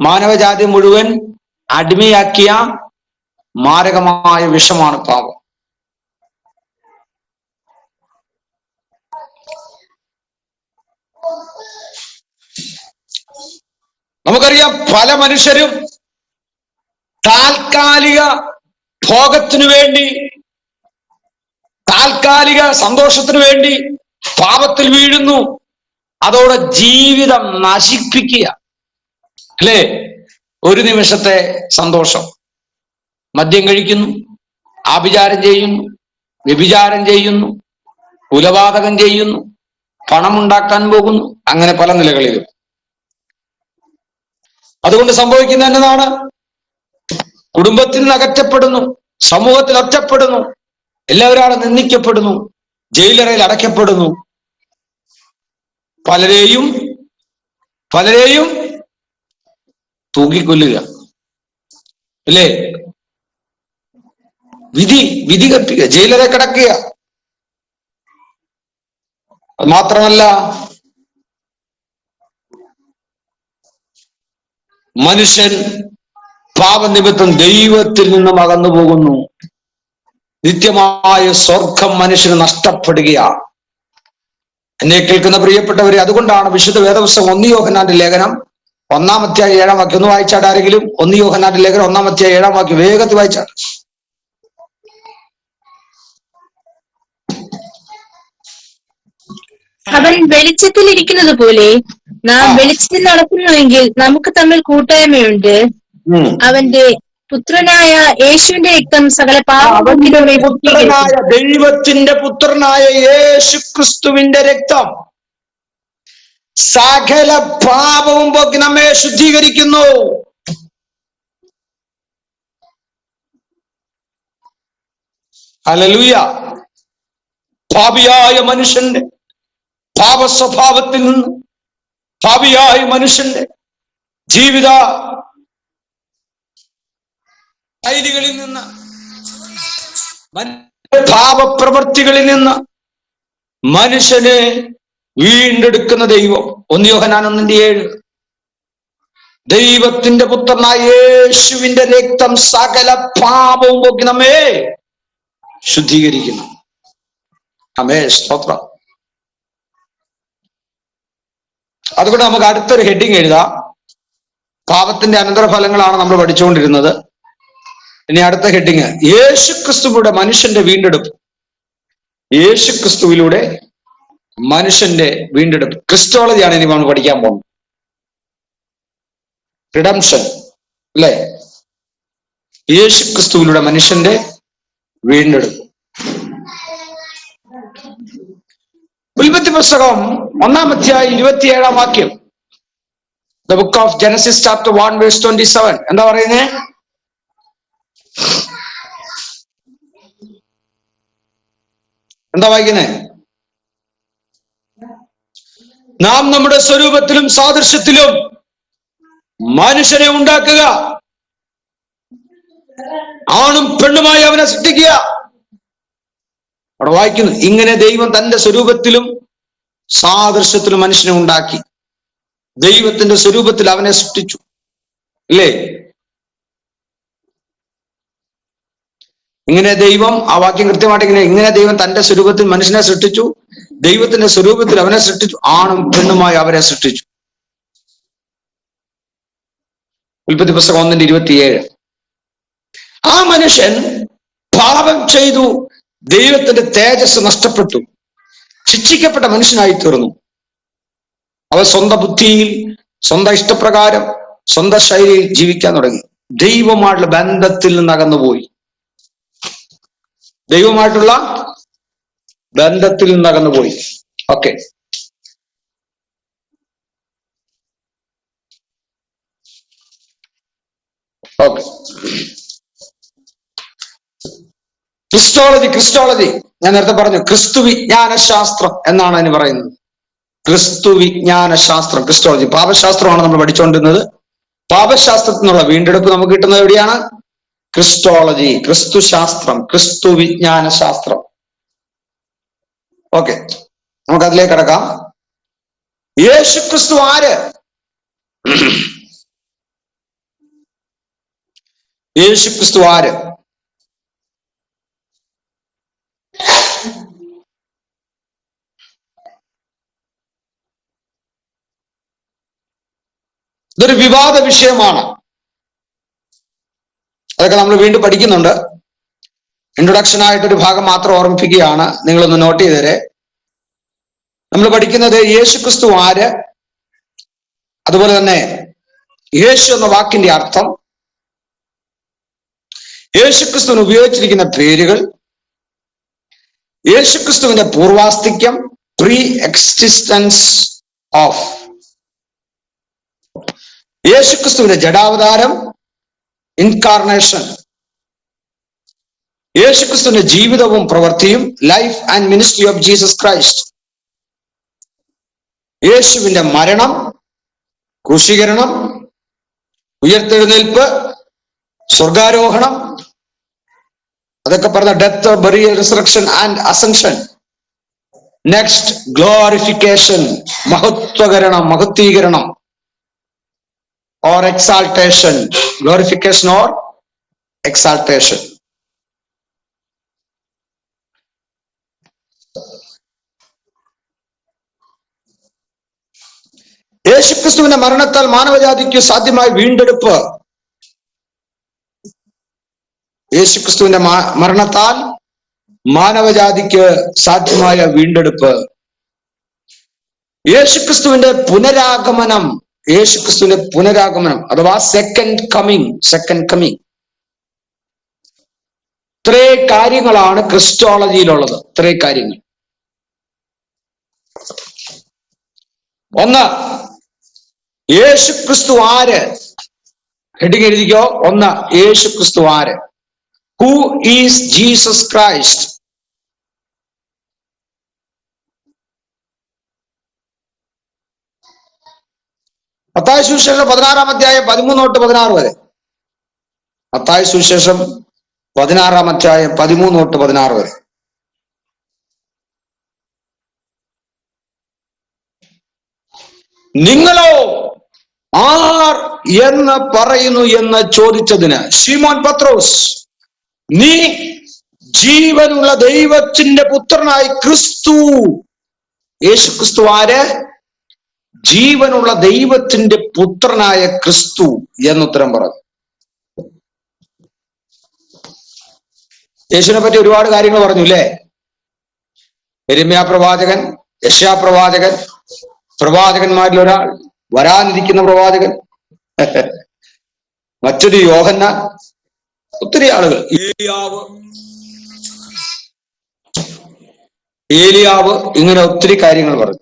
മാനവജാതി മുഴുവൻ അടിമയാക്കിയ മാരകമായ വിഷമാണ് പാപം. നമുക്കറിയാം, പല മനുഷ്യരും താൽക്കാലിക ഭോഗത്തിനു വേണ്ടി, താൽക്കാലിക സന്തോഷത്തിനു വേണ്ടി പാപത്തിൽ വീഴുന്നു. അതോടെ ജീവിതം നശിപ്പിക്കുക, അല്ലേ? ഒരു നിമിഷത്തെ സന്തോഷം, മദ്യം കഴിക്കുന്നു, ആഭിചാരം ചെയ്യുന്നു, വ്യഭിചാരം ചെയ്യുന്നു, കുലപാതകം ചെയ്യുന്നു, പണമുണ്ടാക്കാൻ പോകുന്നു, അങ്ങനെ പല നിലകളിലും. അതുകൊണ്ട് സംഭവിക്കുന്ന എന്നതാണ്, കുടുംബത്തിൽ നിന്ന് അകറ്റപ്പെടുന്നു, സമൂഹത്തിൽ ഒറ്റപ്പെടുന്നു, എല്ലാവരും നിന്ദിക്കപ്പെടുന്നു, ജയിലറയിൽ അടയ്ക്കപ്പെടുന്നു, പലരെയും തൂക്കിക്കൊല്ലുക, അല്ലേ? വിധി കൽപ്പിക്കുക, ജയിലറെ കിടക്കുക. അത് മാത്രമല്ല, മനുഷ്യൻ പാപനിമിത്തം ദൈവത്തിൽ നിന്നും അകന്നു പോകുന്നു. നിത്യമായ സ്വർഗം മനുഷ്യന് നഷ്ടപ്പെടുകയാണ്. എന്നെ കേൾക്കുന്ന പ്രിയപ്പെട്ടവരെ, അതുകൊണ്ടാണ് വിശുദ്ധ വേദപുസ്തകം 1 യോഹന്നാന്റെ ലേഖനം 1-ാം അധ്യായം 7-ാം വാക്യം ഒന്ന് വായിച്ചാട്ട് ആരെങ്കിലും. 1 യോഹന്നാന്റെ ലേഖനം 1-ാം അധ്യായം 7-ാം വാക്യം വേഗത്തിൽ വായിച്ചാട്ട്. അവൻ വെളിച്ചത്തിൽ ഇരിക്കുന്നത് പോലെ നാം വെളിച്ചത്തിൽ നടക്കുന്നുവെങ്കിൽ നമുക്ക് തമ്മിൽ കൂട്ടായ്മയുണ്ട്. അവന്റെ പുത്രനായ യേശുവിന്റെ രക്തം സകല ദൈവത്തിന്റെ പുത്രനായ യേശു ക്രിസ്തുവിന്റെ രക്തം സകല പാപവും പോക്കി നമ്മെ ശുദ്ധീകരിക്കുന്നു. ഹല്ലേലൂയ. പാപിയായ മനുഷ്യന്റെ പാപ സ്വഭാവത്തിൽ നിന്ന്, പാപിയായ മനുഷ്യന്റെ ജീവിത ശൈലികളിൽ നിന്ന്, പാപപ്രവൃത്തികളിൽ നിന്ന് മനുഷ്യനെ വീണ്ടെടുക്കുന്ന ദൈവം. 1 യോഹന്നാൻ 1:7. ദൈവത്തിന്റെ പുത്രനായ യേശുവിന്റെ രക്തം സകല പാപവും പോക്കി നമ്മെ ശുദ്ധീകരിക്കുന്നു. ആമേൻ, സ്തോത്രം. അതുകൊണ്ട് നമുക്ക് അടുത്തൊരു ഹെഡിങ് എഴുതാം. പാപത്തിന്റെ അനന്തരഫലങ്ങളാണ് നമ്മൾ പഠിച്ചുകൊണ്ടിരുന്നത്. ഇനി അടുത്ത ഹെഡിങ്, യേശുക്രിസ്തുവിലൂടെ മനുഷ്യന്റെ വീണ്ടെടുപ്പ്. യേശുക്രിസ്തുവിലൂടെ മനുഷ്യന്റെ വീണ്ടെടുപ്പ്. ക്രിസ്റ്റോളജിയാണ് ഇനി നമ്മൾ പഠിക്കാൻ പോകുന്നത്. റിഡംഷൻ, അല്ലെ? യേശുക്രിസ്തുവിലൂടെ മനുഷ്യന്റെ വീണ്ടെടുപ്പ്. ഉൽപ്പത്തി പുസ്തകം 1-ാം അധ്യായം 27-ാം വാക്യം. The book of Genesis chapter 1 verse 27. എന്താ പറയുന്നേ? എന്താ വായിക്കുന്നേ? നാം നമ്മുടെ സ്വരൂപത്തിലും സാദൃശ്യത്തിലും മനുഷ്യനെ ഉണ്ടാക്കുക, ആണും പെണ്ണുമായി അവനെ സൃഷ്ടിക്കുക. അവിടെ വായിക്കുന്നു, ഇങ്ങനെ ദൈവം തന്റെ സ്വരൂപത്തിലും സാദൃശ്യത്തിലും മനുഷ്യനെ ഉണ്ടാക്കി, ദൈവത്തിന്റെ സ്വരൂപത്തിൽ അവനെ സൃഷ്ടിച്ചു, ഇല്ലേ? ഇങ്ങനെ ദൈവം, ആ വാക്യം കൃത്യമായിട്ട് ഇങ്ങനെ ദൈവം തന്റെ സ്വരൂപത്തിൽ മനുഷ്യനെ സൃഷ്ടിച്ചു, ദൈവത്തിന്റെ സ്വരൂപത്തിൽ അവനെ സൃഷ്ടിച്ചു, ആണും പെണ്ണുമായി അവരെ സൃഷ്ടിച്ചു. ഉൽപ്പത്തി പുസ്തകം 1:27. ആ മനുഷ്യൻ പാപം ചെയ്തു, ദൈവത്തിന്റെ തേജസ് നഷ്ടപ്പെട്ടു, ശിക്ഷിക്കപ്പെട്ട മനുഷ്യനായി തീർന്നു. അവൻ സ്വന്തം ബുദ്ധിയിൽ, സ്വന്തം ഇഷ്ടപ്രകാരം, സ്വന്തം ശൈലിയിൽ ജീവിക്കാൻ തുടങ്ങി. ദൈവമായിട്ടുള്ള ബന്ധത്തിൽ നിന്ന് അകന്നുപോയി. ദൈവമായിട്ടുള്ള ബന്ധത്തിൽ നിന്ന് അകന്നുപോയി. Okay, okay. ക്രിസ്റ്റോളജി ഞാൻ നേരത്തെ പറഞ്ഞു, ക്രിസ്തു വിജ്ഞാന ശാസ്ത്രം എന്നാണ് അതിന് പറയുന്നത്. ക്രിസ്തു വിജ്ഞാന ശാസ്ത്രം, ക്രിസ്റ്റോളജി. പാപശാസ്ത്രമാണ് നമ്മൾ പഠിച്ചുകൊണ്ടിരുന്നത്. പാപശാസ്ത്രത്തിൽ നിന്നുള്ള വീണ്ടെടുപ്പ് നമുക്ക് കിട്ടുന്നത് എവിടെയാണ്? ക്രിസ്റ്റോളജി, ക്രിസ്തു ശാസ്ത്രം, ക്രിസ്തു വിജ്ഞാന ശാസ്ത്രം. ഓക്കെ, നമുക്ക് അതിലേക്ക് കടക്കാം. യേശു ക്രിസ്തു ആര്? യേശു ക്രിസ്തു ആര്? ഇതൊരു വിവാദ വിഷയമാണ്. അതൊക്കെ നമ്മൾ വീണ്ടും പഠിക്കുന്നുണ്ട്. ഇൻട്രൊഡക്ഷൻ ആയിട്ടൊരു ഭാഗം മാത്രം ഓർമ്മിപ്പിക്കുകയാണ്. നിങ്ങളൊന്ന് നോട്ട് ചെയ്തേരെ. നമ്മൾ പഠിക്കുന്നത് യേശു ക്രിസ്തു ആര്, അതുപോലെ തന്നെ യേശു എന്ന വാക്കിന്റെ അർത്ഥം, യേശുക്രിസ്തുവിന് ഉപയോഗിച്ചിരിക്കുന്ന പേരുകൾ, യേശുക്രിസ്തുവിന്റെ പൂർവാസ്തിക്യം, പ്രീ എക്സിസ്റ്റൻസ് ഓഫ്, യേശുക്രിസ്തുവിന്റെ ജഡാവതാരം, ഇൻകാർണേഷൻ, യേശുക്രിസ്തുവിന്റെ ജീവിതവും പ്രവൃത്തിയും, life and ministry of Jesus Christ, യേശുവിന്റെ മരണം, ക്രൂശീകരണം, ഉയർത്തെഴുന്നേൽപ്പ്, സ്വർഗാരോഹണം, അതൊക്കെ പറഞ്ഞ death, burial, resurrection and ascension. Next glorification, മഹത്വീകരണം or exaltation, glorification or exaltation. യേശുക്രിസ്തുവിന്റെ മരണത്താൽ മാനവജാതിക്ക് സാധ്യമായ വീണ്ടെടുപ്പ്. യേശുക്രിസ്തുവിന്റെ മരണത്താൽ മാനവജാതിക്ക് സാധ്യമായ വീണ്ടെടുപ്പ്. യേശുക്രിസ്തുവിന്റെ പുനരാഗമനം, യേശുക്രിസ്തുവിന്റെ പുനരാഗമനം അഥവാ സെക്കൻഡ് കമ്മിങ്. ഇത്രേ കാര്യങ്ങളാണ് ക്രിസ്റ്റോളജിയിലുള്ളത്. ഇത്രേ കാര്യങ്ങൾ. ഒന്ന്, യേശുക്രിസ്തു ആര്? ഹെഡിങ് എഴുതിക്കോ. ഒന്ന്, യേശുക്രിസ്തു ആര്? Who is Jesus Christ? Mathai സുവിശേഷം 16-ാം അധ്യായം 13 തൊട്ട് 16 വരെ. മത്തായി സുവിശേഷം 16-ാം അധ്യായം 13 തൊട്ട് 16 വരെ. നിങ്ങളോ ആർ എന്ന് പറയുന്നു എന്ന് ചോദിച്ചതിന് ശിമോൻ പത്രോസ്, നീ ജീവനുള്ള ദൈവത്തിന്റെ പുത്രനായി ക്രിസ്തു. യേശു ക്രിസ്തു ആര്? ജീവനുള്ള ദൈവത്തിന്റെ പുത്രനായ ക്രിസ്തു എന്നുത്തരം പറഞ്ഞു. യേശുവിനെ പറ്റി ഒരുപാട് കാര്യങ്ങൾ പറഞ്ഞു അല്ലേ? യെരമ്യാ പ്രവാചകൻ, യെശയ്യാ പ്രവാചകൻ, പ്രവാചകന്മാരിൽ ഒരാൾ, വരാനിരിക്കുന്ന പ്രവാചകൻ, മറ്റൊരു യോഹന്നാൻ, ഒത്തിരി ആളുകൾ, ഏലിയാവ്, ഇങ്ങനെ ഒത്തിരി കാര്യങ്ങൾ പറഞ്ഞു.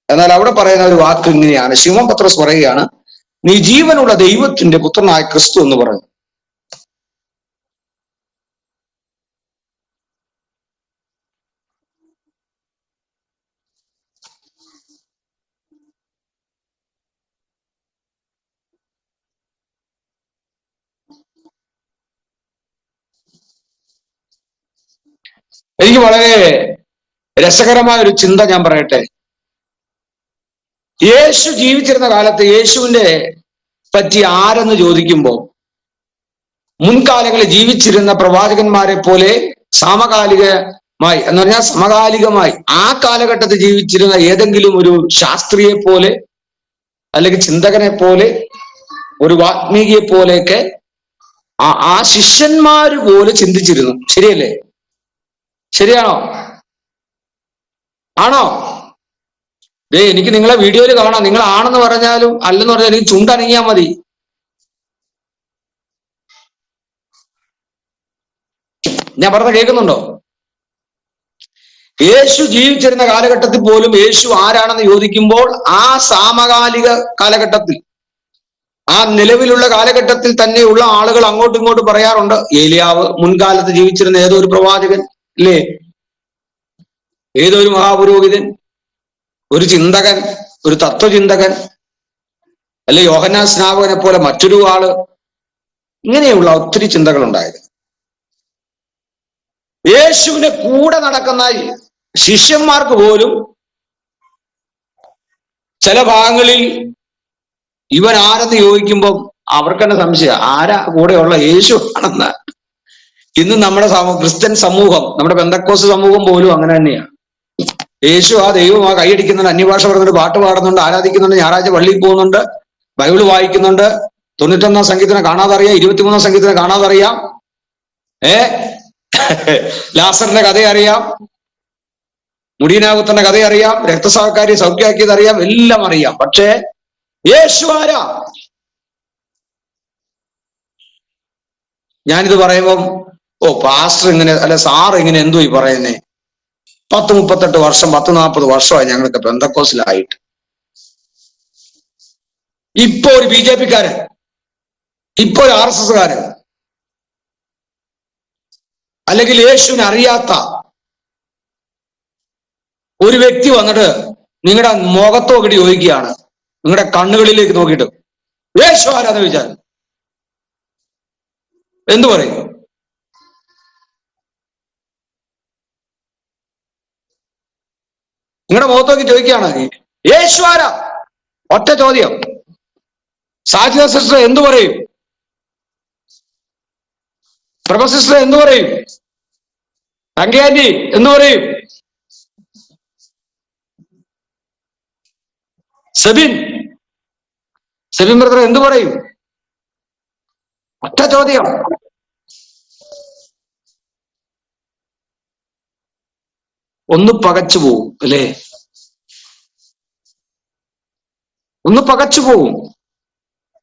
എന്നാൽ അവിടെ പറയുന്ന ഒരു വാക്ക് ഇങ്ങനെയാണ്. ശിമോൻ പത്രോസ് പറയുകയാണ്, നീ ജീവനുള്ള ദൈവത്തിന്റെ പുത്രനായ ക്രിസ്തു എന്ന് പറഞ്ഞു. എനിക്ക് വളരെ രസകരമായ ഒരു ചിന്ത ഞാൻ പറയട്ടെ. യേശു ജീവിച്ചിരുന്ന കാലത്ത് യേശുവിന്റെ പറ്റി ആരെന്ന് ചോദിക്കുമ്പോൾ മുൻകാലങ്ങളിൽ ജീവിച്ചിരുന്ന പ്രവാചകന്മാരെ പോലെ സമകാലികമായി എന്ന് പറഞ്ഞാൽ സമകാലികമായി ആ കാലഘട്ടത്തിൽ ജീവിച്ചിരുന്ന ഏതെങ്കിലും ഒരു ശാസ്ത്രിയെ പോലെ അല്ലെങ്കിൽ ചിന്തകനെ പോലെ ഒരു വാത്മീകിയെ പോലെയൊക്കെ ആ ശിഷ്യന്മാര് പോലെ ചിന്തിച്ചിരുന്നു. ശരിയല്ലേ? ശരിയാണോ? ആണോ? എനിക്ക് നിങ്ങളെ വീഡിയോയിൽ കാണാം. നിങ്ങൾ ആണെന്ന് പറഞ്ഞാലും അല്ലെന്ന് പറഞ്ഞാലും എനിക്ക് ചുണ്ടനങ്ങിയാൽ മതി. ഞാൻ പറഞ്ഞ കേൾക്കുന്നുണ്ടോ? യേശു ജീവിച്ചിരുന്ന കാലഘട്ടത്തിൽ പോലും യേശു ആരാണെന്ന് ചോദിക്കുമ്പോൾ ആ സമകാലിക കാലഘട്ടത്തിൽ, ആ നിലവിലുള്ള കാലഘട്ടത്തിൽ തന്നെയുള്ള ആളുകൾ അങ്ങോട്ടും ഇങ്ങോട്ടും പറയാറുണ്ട്, ഏലിയാവ്, മുൻകാലത്ത് ജീവിച്ചിരുന്ന ഏതോ ഒരു പ്രവാചകൻ, അല്ലേ, ഏതോ ഒരു മഹാപുരോഹിതൻ, ഒരു ചിന്തകൻ, ഒരു തത്വചിന്തകൻ, അല്ലെ യോഹന്നാൻ സ്നാപകനെ പോലെ മറ്റൊരു ആള്, ഇങ്ങനെയുള്ള ഒത്തിരി ചിന്തകൾ ഉണ്ടായിരുന്നു. യേശുവിനെ കൂടെ നടക്കുന്ന ശിഷ്യന്മാർക്ക് പോലും ചില ഭാഗങ്ങളിൽ ഇവൻ ആരെന്ന് ചോദിക്കുമ്പോൾ അവർക്ക് തന്നെ സംശയം, ആരാ കൂടെയുള്ള? യേശു ആണെന്ന്. ഇന്ന് നമ്മുടെ ക്രിസ്ത്യൻ സമൂഹം, നമ്മുടെ പെന്തക്കോസ് സമൂഹം പോലും അങ്ങനെ തന്നെയാണ്. യേശു ആ ദൈവം ആ കൈയടിക്കുന്നുണ്ട്, അന്യഭാഷ പറയുന്നുണ്ട്, പാട്ട് പാടുന്നുണ്ട്, ആരാധിക്കുന്നുണ്ട്, ഞായറാഴ്ച പള്ളിയിൽ പോകുന്നുണ്ട്, ബൈബിള് വായിക്കുന്നുണ്ട്, 91 സംഗീതത്തിനെ കാണാതറിയാം, 23 സംഗീതത്തിനെ കാണാതറിയാം, ലാസറിന്റെ കഥ അറിയാം, മുടീനാകുത്തന്റെ കഥ അറിയാം, രക്തസാവക്കാരി സൗഖ്യമാക്കിയത് അറിയാം, എല്ലാം അറിയാം. പക്ഷേ യേശു ആരാ? ഞാനിത് പറയുമ്പം പാസ്റ്റർ ഇങ്ങനെ, അല്ലെ സാർ ഇങ്ങനെ എന്തോ ഈ പറയുന്നേ? 38 വർഷം 40 വർഷമായി ഞങ്ങൾക്ക് പെന്തക്കോസിലായിട്ട്. ഇപ്പൊ ഒരു BJP-ക്കാരൻ, ഇപ്പൊ ഒരു RSS-കാരൻ, അല്ലെങ്കിൽ യേശുവിനെ അറിയാത്ത ഒരു വ്യക്തി വന്നിട്ട് നിങ്ങളുടെ മുഖത്ത് നോക്കിയിട്ട് ചോദിക്കുകയാണ്, നിങ്ങളുടെ കണ്ണുകളിലേക്ക് നോക്കിയിട്ട് യേശു ആരാന്ന് ചോദിച്ചാൽ എന്തു പറയും? നിങ്ങളുടെ മുഖത്ത് നോക്കി ചോദിക്കുകയാണ്, യേശു ആരാ? ഒറ്റ ചോദ്യം. സാജിദ സിസ്റ്റർ എന്തു പറയും? പ്രഭ സിസ്റ്റർ എന്തു പറയും? തങ്കയാന്റി എന്തു പറയും? സെബിൻ ബ്രദർ എന്തു പറയും? ഒറ്റ ചോദ്യം. ഒന്ന് പകച്ചു പോവും, അല്ലേ? ഒന്ന് പകച്ചു പോവും.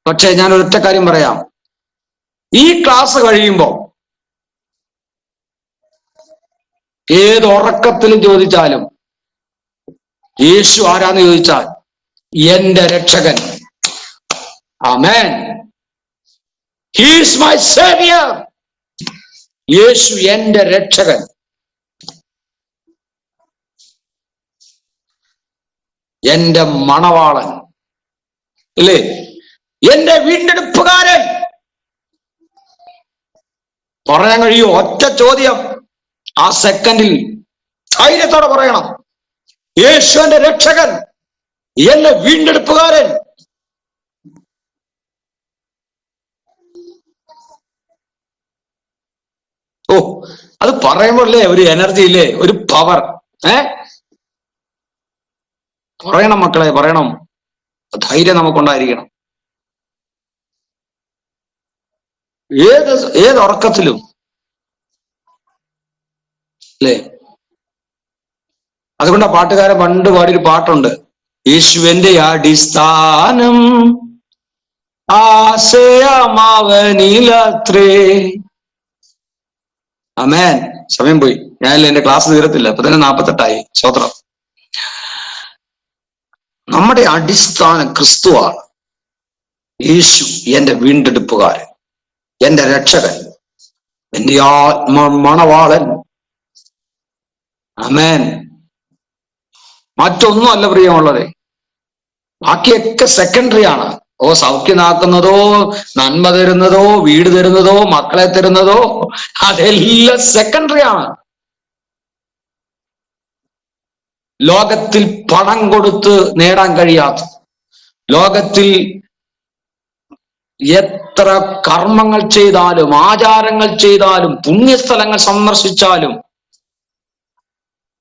പക്ഷെ ഞാൻ ഒരൊറ്റ കാര്യം പറയാം, ഈ ക്ലാസ് കഴിയുമ്പോ ഏത് ഉറക്കത്തിലും ചോദിച്ചാലും യേശു ആരാന്ന് ചോദിച്ചാൽ എന്റെ രക്ഷകൻ, ആമേൻ, ഹി ഈസ് മൈ സേവിയർ, യേശു എന്റെ രക്ഷകൻ, എന്റെ മണവാളൻ, അല്ലേ, എന്റെ വീണ്ടെടുപ്പുകാരൻ. പറയാൻ കഴിയോ? ഒറ്റ ചോദ്യം. ആ സെക്കൻഡിൽ ധൈര്യത്തോടെ പറയണം, യേശു എന്റെ രക്ഷകൻ, എന്റെ വീണ്ടെടുപ്പുകാരൻ. അത് പറയുമ്പോഴല്ലേ ഒരു എനർജി ഇല്ലേ, ഒരു പവർ. പറയണം മക്കളെ, പറയണം. ധൈര്യം നമുക്കുണ്ടായിരിക്കണം. ഏത് ഉറക്കത്തിലും, അല്ലേ? അതുകൊണ്ട് ആ പാട്ടുകാരൻ പണ്ട് പാടിയൊരു പാട്ടുണ്ട്, യേശുവിന്റെ അടിസ്ഥാനം ആശയമാവനിലത്രേ. ആമേൻ. സമയം പോയി, ഞാനല്ലേ, എന്റെ ക്ലാസ് തീരത്തില്ല, ഇപ്പൊ തന്നെ 48 സ്തോത്രം. നമ്മുടെ അടിസ്ഥാനം ക്രിസ്തുവാണ്. യേശു എന്റെ വീണ്ടെടുപ്പുകാരൻ, എന്റെ രക്ഷകൻ, എന്റെ മണവാളൻ. ആമേൻ. മറ്റൊന്നും അല്ല പ്രിയമുള്ളവരെ, ബാക്കിയൊക്കെ സെക്കൻഡറി ആണ്. സൗഖ്യനാക്കുന്നതോ, നന്മ തരുന്നതോ, വീട് തരുന്നതോ, മക്കളെ തരുന്നതോ, അതെല്ലാം സെക്കൻഡറി ആണ്. ലോകത്തിൽ പണം കൊടുത്ത് നേടാൻ കഴിയാത്ത, ലോകത്തിൽ എത്ര കർമ്മങ്ങൾ ചെയ്താലും, ആചാരങ്ങൾ ചെയ്താലും, പുണ്യസ്ഥലങ്ങൾ സന്ദർശിച്ചാലും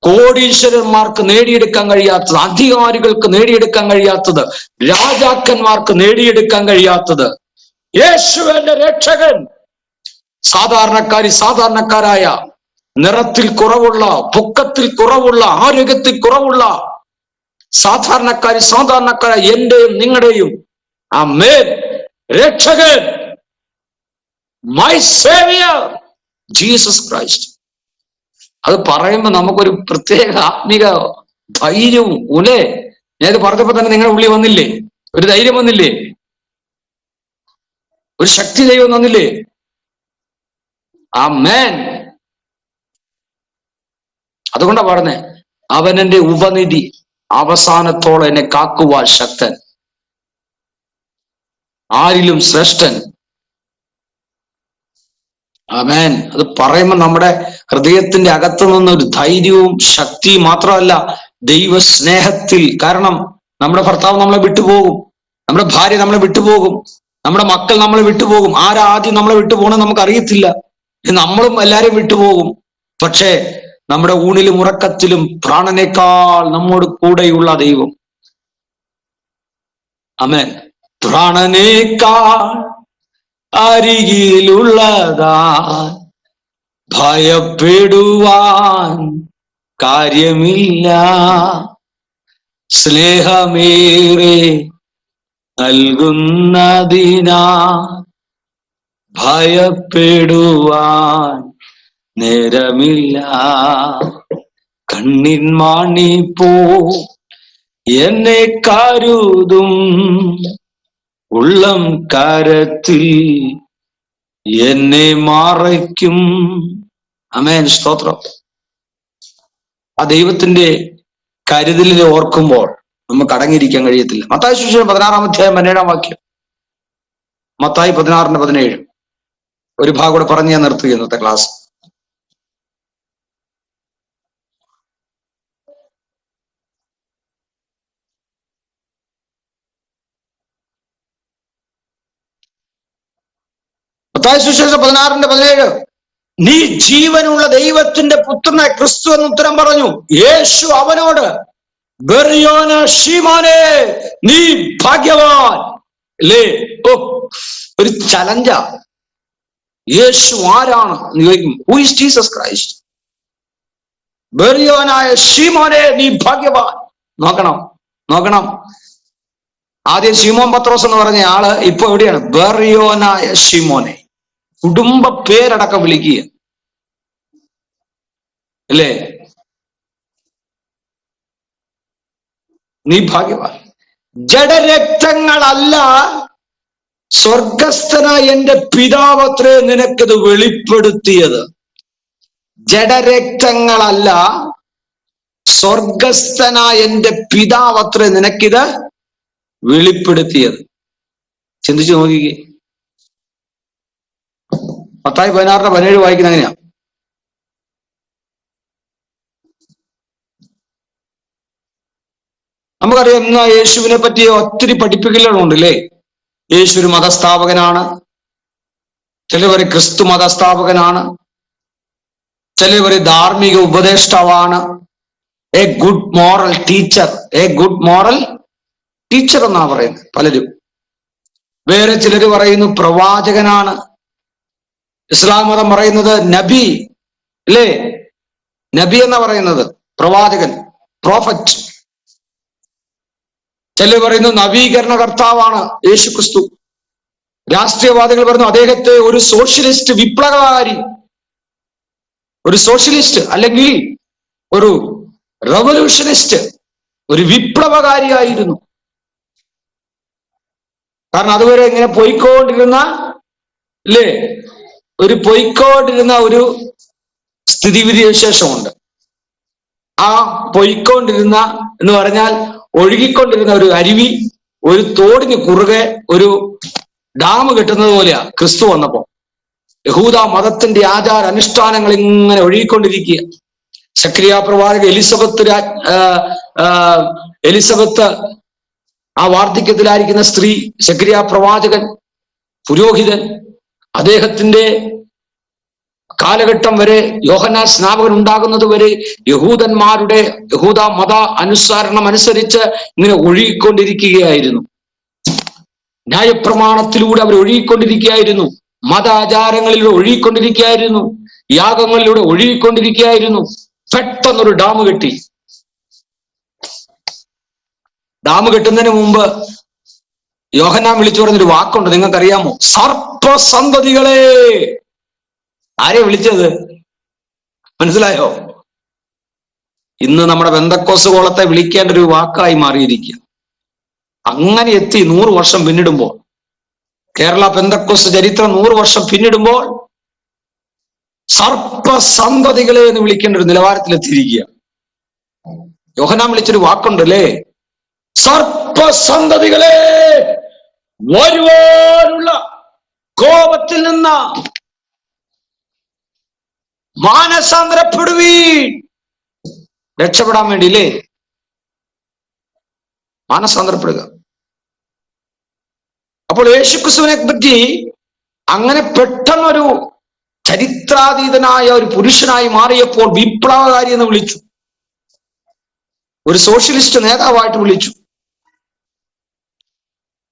കോടീശ്വരന്മാർക്ക് നേടിയെടുക്കാൻ കഴിയാത്തത്, അധികാരികൾക്ക് നേടിയെടുക്കാൻ കഴിയാത്തത്, രാജാക്കന്മാർക്ക് നേടിയെടുക്കാൻ കഴിയാത്തത് യേശുവിന്റെ രക്ഷകൻ. സാധാരണക്കാരായ നിറത്തിൽ കുറവുള്ള, പൊക്കത്തിൽ കുറവുള്ള, ആരോഗ്യത്തിൽ കുറവുള്ള സാധാരണക്കാരായ എന്റെയും നിങ്ങളുടെയും ആമേൻ രക്ഷകൻ, മൈ സേവിയർ ജീസസ് ക്രൈസ്റ്റ്. അത് പറയുമ്പോ നമുക്കൊരു പ്രത്യേക ആത്മീക ധൈര്യവും ഉലേ. ഞാനത് പറഞ്ഞപ്പോ തന്നെ നിങ്ങളുടെ ഉള്ളിൽ വന്നില്ലേ? ഒരു ധൈര്യം വന്നില്ലേ? ഒരു ശക്തി ദൈവം വന്നില്ലേ? ആമേൻ. അതുകൊണ്ടാ പറഞ്ഞേ, അവൻ എന്റെ ഉപനിധി, അവസാനത്തോളം എന്നെ കാക്കുവാൻ ശക്തൻ, ആരിലും ശ്രേഷ്ഠൻ. ആമേൻ. അത് പറയുമ്പോൾ നമ്മുടെ ഹൃദയത്തിന്റെ അകത്തു നിന്നൊരു ധൈര്യവും ശക്തിയും മാത്രമല്ല, ദൈവസ്നേഹത്തിൽ. കാരണം നമ്മുടെ ഭർത്താവ് നമ്മളെ വിട്ടുപോകും, നമ്മുടെ ഭാര്യ നമ്മളെ വിട്ടുപോകും, നമ്മുടെ മക്കൾ നമ്മളെ വിട്ടുപോകും. ആരാദ്യം നമ്മളെ വിട്ടുപോകണം നമുക്കറിയത്തില്ല. നമ്മളും എല്ലാരെയും വിട്ടുപോകും. പക്ഷേ നമ്മുടെ ഊണിലും ഉറക്കത്തിലും പ്രാണനേക്കാൾ നമ്മോട് കൂടെയുള്ള ദൈവം, ആമേൻ, പ്രാണനേക്കാൾ അരികിലുള്ളതാ ഭയപ്പെടുവാൻ കാര്യമില്ല, സ്നേഹമേറെ നൽകുന്നതിനാ ഭയപ്പെടുവാൻ നേരമില്ല. കണ്ണിൻമാണി പോ എന്നെ കരുതും, ഉള്ളം കരത്തിൽ എന്നെ മറയ്ക്കും. ആമേൻ, സ്തോത്രം. ആ ദൈവത്തിന്റെ കരുതലിനെ ഓർക്കുമ്പോൾ നമുക്ക് അടങ്ങിയിരിക്കാൻ കഴിയത്തില്ല. മത്തായി സുവിശേഷം 16-ാം അധ്യായം 17-ാം വാക്യം. മത്തായി 16:17. ഒരു ഭാഗം കൂടെ പറഞ്ഞ് ഞാൻ നിർത്തുക ഇന്നത്തെ ക്ലാസ്. മത്തായി സുവിശേഷം 16:17. നീ ജീവനുള്ള ദൈവത്തിന്റെ പുത്രനായ ക്രിസ്തു എന്ന് ഉത്തരം പറഞ്ഞു. യേശു അവനോട്, ബെറിയോന ശീമോനെ, നീ ഭാഗ്യവാൻ. അല്ലേ? ഓ, ഒരു ചലഞ്ചാ. യേശു ആരാണ് എന്ന് ചോദിക്കും. Who is Jesus Christ? ബെറിയോനായ ശീമോനെ, നീ ഭാഗ്യവാൻ. നോക്കണം. ആദ്യം ശീമോൻ പത്രോസ് എന്ന് പറഞ്ഞ ആള് ഇപ്പൊ എവിടെയാണ്? ബെറിയോനായ ശീമോനെ. കുടുംബ പേരടക്കം വിളിക്കുക, അല്ലേ? നീ ഭാഗ്യവാൻ. ജഡരക്തങ്ങളല്ല, സ്വർഗസ്ഥനായ എന്റെ പിതാവത്രേ നിനക്കിത് വെളിപ്പെടുത്തിയത്. ജഡരക്തങ്ങളല്ല, സ്വർഗസ്ഥനായ എന്റെ പിതാവത്രേ നിനക്കിത് വെളിപ്പെടുത്തിയത്. ചിന്തിച്ചു നോക്കിക്കേ. മത്തായി 16:17 വായിക്കുന്ന എങ്ങനെയാ? നമുക്കറിയാം, ഇന്ന് യേശുവിനെ പറ്റി ഒത്തിരി പഠിപ്പിക്കലുകളുണ്ട്, അല്ലേ? യേശു ഒരു മതസ്ഥാപകനാണ്, ചിലവർ ക്രിസ്തു മതസ്ഥാപകനാണ്, ചിലവർ ധാർമ്മിക ഉപദേഷ്ടാവാണ്, എ ഗുഡ് മോറൽ ടീച്ചർ എന്നാ പറയുന്നത് പലരും. വേറെ ചിലർ പറയുന്നു പ്രവാചകനാണ്. ഇസ്ലാം മതം പറയുന്നത് നബി, അല്ലേ? നബി എന്നാ പറയുന്നത്, പ്രവാചകൻ, പ്രോഫറ്റ്. ചിലർ പറയുന്നു നവീകരണ കർത്താവാണ് യേശു ക്രിസ്തു. രാഷ്ട്രീയവാദികൾ പറയുന്നു അദ്ദേഹത്തെ ഒരു സോഷ്യലിസ്റ്റ്, വിപ്ലവകാരി, ഒരു സോഷ്യലിസ്റ്റ് അല്ലെങ്കിൽ ഒരു റവല്യൂഷനിസ്റ്റ്, ഒരു വിപ്ലവകാരിയായിരുന്നു. കാരണം അതുവരെ ഇങ്ങനെ പോയിക്കൊണ്ടിരുന്ന, അല്ലേ, ഒരു സ്ഥിതിവിധി വിശേഷമുണ്ട്. ആ പൊയ്ക്കൊണ്ടിരുന്ന എന്ന് പറഞ്ഞാൽ ഒഴുകിക്കൊണ്ടിരുന്ന ഒരു അരുവി ഒരു തോടിന് കുറുകെ ഒരു ഡാം കെട്ടുന്നത് പോലെയാ ക്രിസ്തു വന്നപ്പോ. യഹൂദ മതത്തിന്റെ ആചാര അനുഷ്ഠാനങ്ങൾ ഇങ്ങനെ ഒഴുകിക്കൊണ്ടിരിക്കുക. സക്രിയ പ്രവാചക, എലിസബത്ത് ആ വാർദ്ധക്യത്തിലായിരിക്കുന്ന സ്ത്രീ, സക്രിയ പ്രവാചകൻ, പുരോഹിതൻ, അദ്ദേഹത്തിന്റെ കാലഘട്ടം വരെ, യോഹന്നാൻ സ്നാപകൻ ഉണ്ടാകുന്നത് വരെ യഹൂദ മത അനുസരണം അനുസരിച്ച് ഇങ്ങനെ ഒഴുകിക്കൊണ്ടിരിക്കുകയായിരുന്നു. ന്യായപ്രമാണത്തിലൂടെ അവർ ഒഴുകിക്കൊണ്ടിരിക്കുകയായിരുന്നു. മതാചാരങ്ങളിലൂടെ ഒഴുകിക്കൊണ്ടിരിക്കുകയായിരുന്നു, യാഗങ്ങളിലൂടെ ഒഴുകിക്കൊണ്ടിരിക്കുകയായിരുന്നു. പെട്ടെന്നൊരു ഡാം കെട്ടി. ഡാം കെട്ടുന്നതിന് മുമ്പ് യോഹന്നാൻ വിളിച്ചു പറഞ്ഞൊരു വാക്കുണ്ട്, നിങ്ങൾക്കറിയാമോ? സർപ്പസന്തതികളെ. ആരെ വിളിച്ചത്? മനസ്സിലായോ? ഇന്ന് നമ്മുടെ പെന്തക്കോസ് കോളത്തെ വിളിക്കേണ്ട ഒരു വാക്കായി മാറിയിരിക്കുക. അങ്ങനെ എത്തി 100 വർഷം പിന്നിടുമ്പോൾ, കേരള പെന്തക്കോസ് ചരിത്രം 100 വർഷം പിന്നിടുമ്പോൾ സർപ്പസന്തതികളെ എന്ന് വിളിക്കേണ്ട ഒരു നിലവാരത്തിലെത്തിയിരിക്കുക. യോഹന്നാൻ വിളിച്ചൊരു വാക്കുണ്ടല്ലേ, സർപ്പസന്തതികളെ, വരുവാനുള്ള കോപത്തിൽ നിന്ന് മാനസാന്തരപ്പെടുവീൻ. രക്ഷപ്പെടാൻ വേണ്ടിയില്ലേ? മാനസാന്തരപ്പെടുക. അപ്പോൾ യേശുക്രിസ്തുവിനെ പറ്റി അങ്ങനെ പെട്ടെന്നൊരു ചരിത്രാതീതനായ ഒരു പുരുഷനായി മാറിയപ്പോൾ വിപ്ലവകാരി എന്ന് വിളിച്ചു, ഒരു സോഷ്യലിസ്റ്റ് നേതാവായിട്ട് വിളിച്ചു.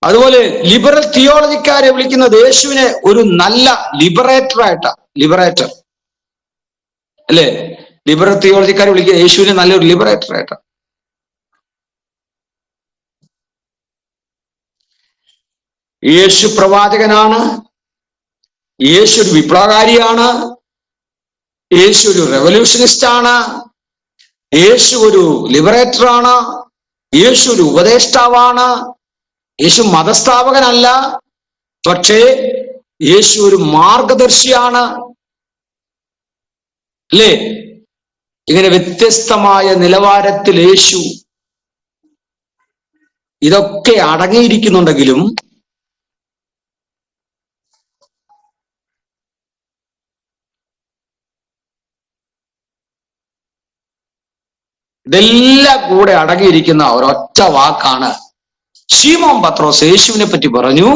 അതുപോലെ ലിബറൽ തിയോളജിക്കാരെ വിളിക്കുന്നത് യേശുവിനെ ഒരു നല്ല ലിബറേറ്റർ അല്ലേ? ലിബറൽ തിയോളജിക്കാരെ വിളിക്കുക യേശുവിനെ നല്ലൊരു ലിബറേറ്റർ ആയിട്ടാ. യേശു പ്രവാചകനാണ്, യേശു ഒരു വിപ്ലവകാരിയാണ്, യേശു ഒരു റെവല്യൂഷനിസ്റ്റ് ആണ്, യേശു ഒരു ലിബറേറ്ററാണ്, യേശു ഒരു ഉപദേഷ്ടാവാണ്. യേശു മതസ്ഥാപകനല്ല, പക്ഷേ യേശു ഒരു മാർഗദർശിയാണ്, അല്ലേ? ഇങ്ങനെ വ്യത്യസ്തമായ നിലവാരത്തിൽ യേശു ഇതൊക്കെ അടങ്ങിയിരിക്കുന്നുണ്ടെങ്കിലും ഇതെല്ലാം കൂടെ അടങ്ങിയിരിക്കുന്ന ഒരൊറ്റ വാക്കാണ്. ശീമോൻ പത്രോസ് യേശുവിനെ പറ്റി പറഞ്ഞു,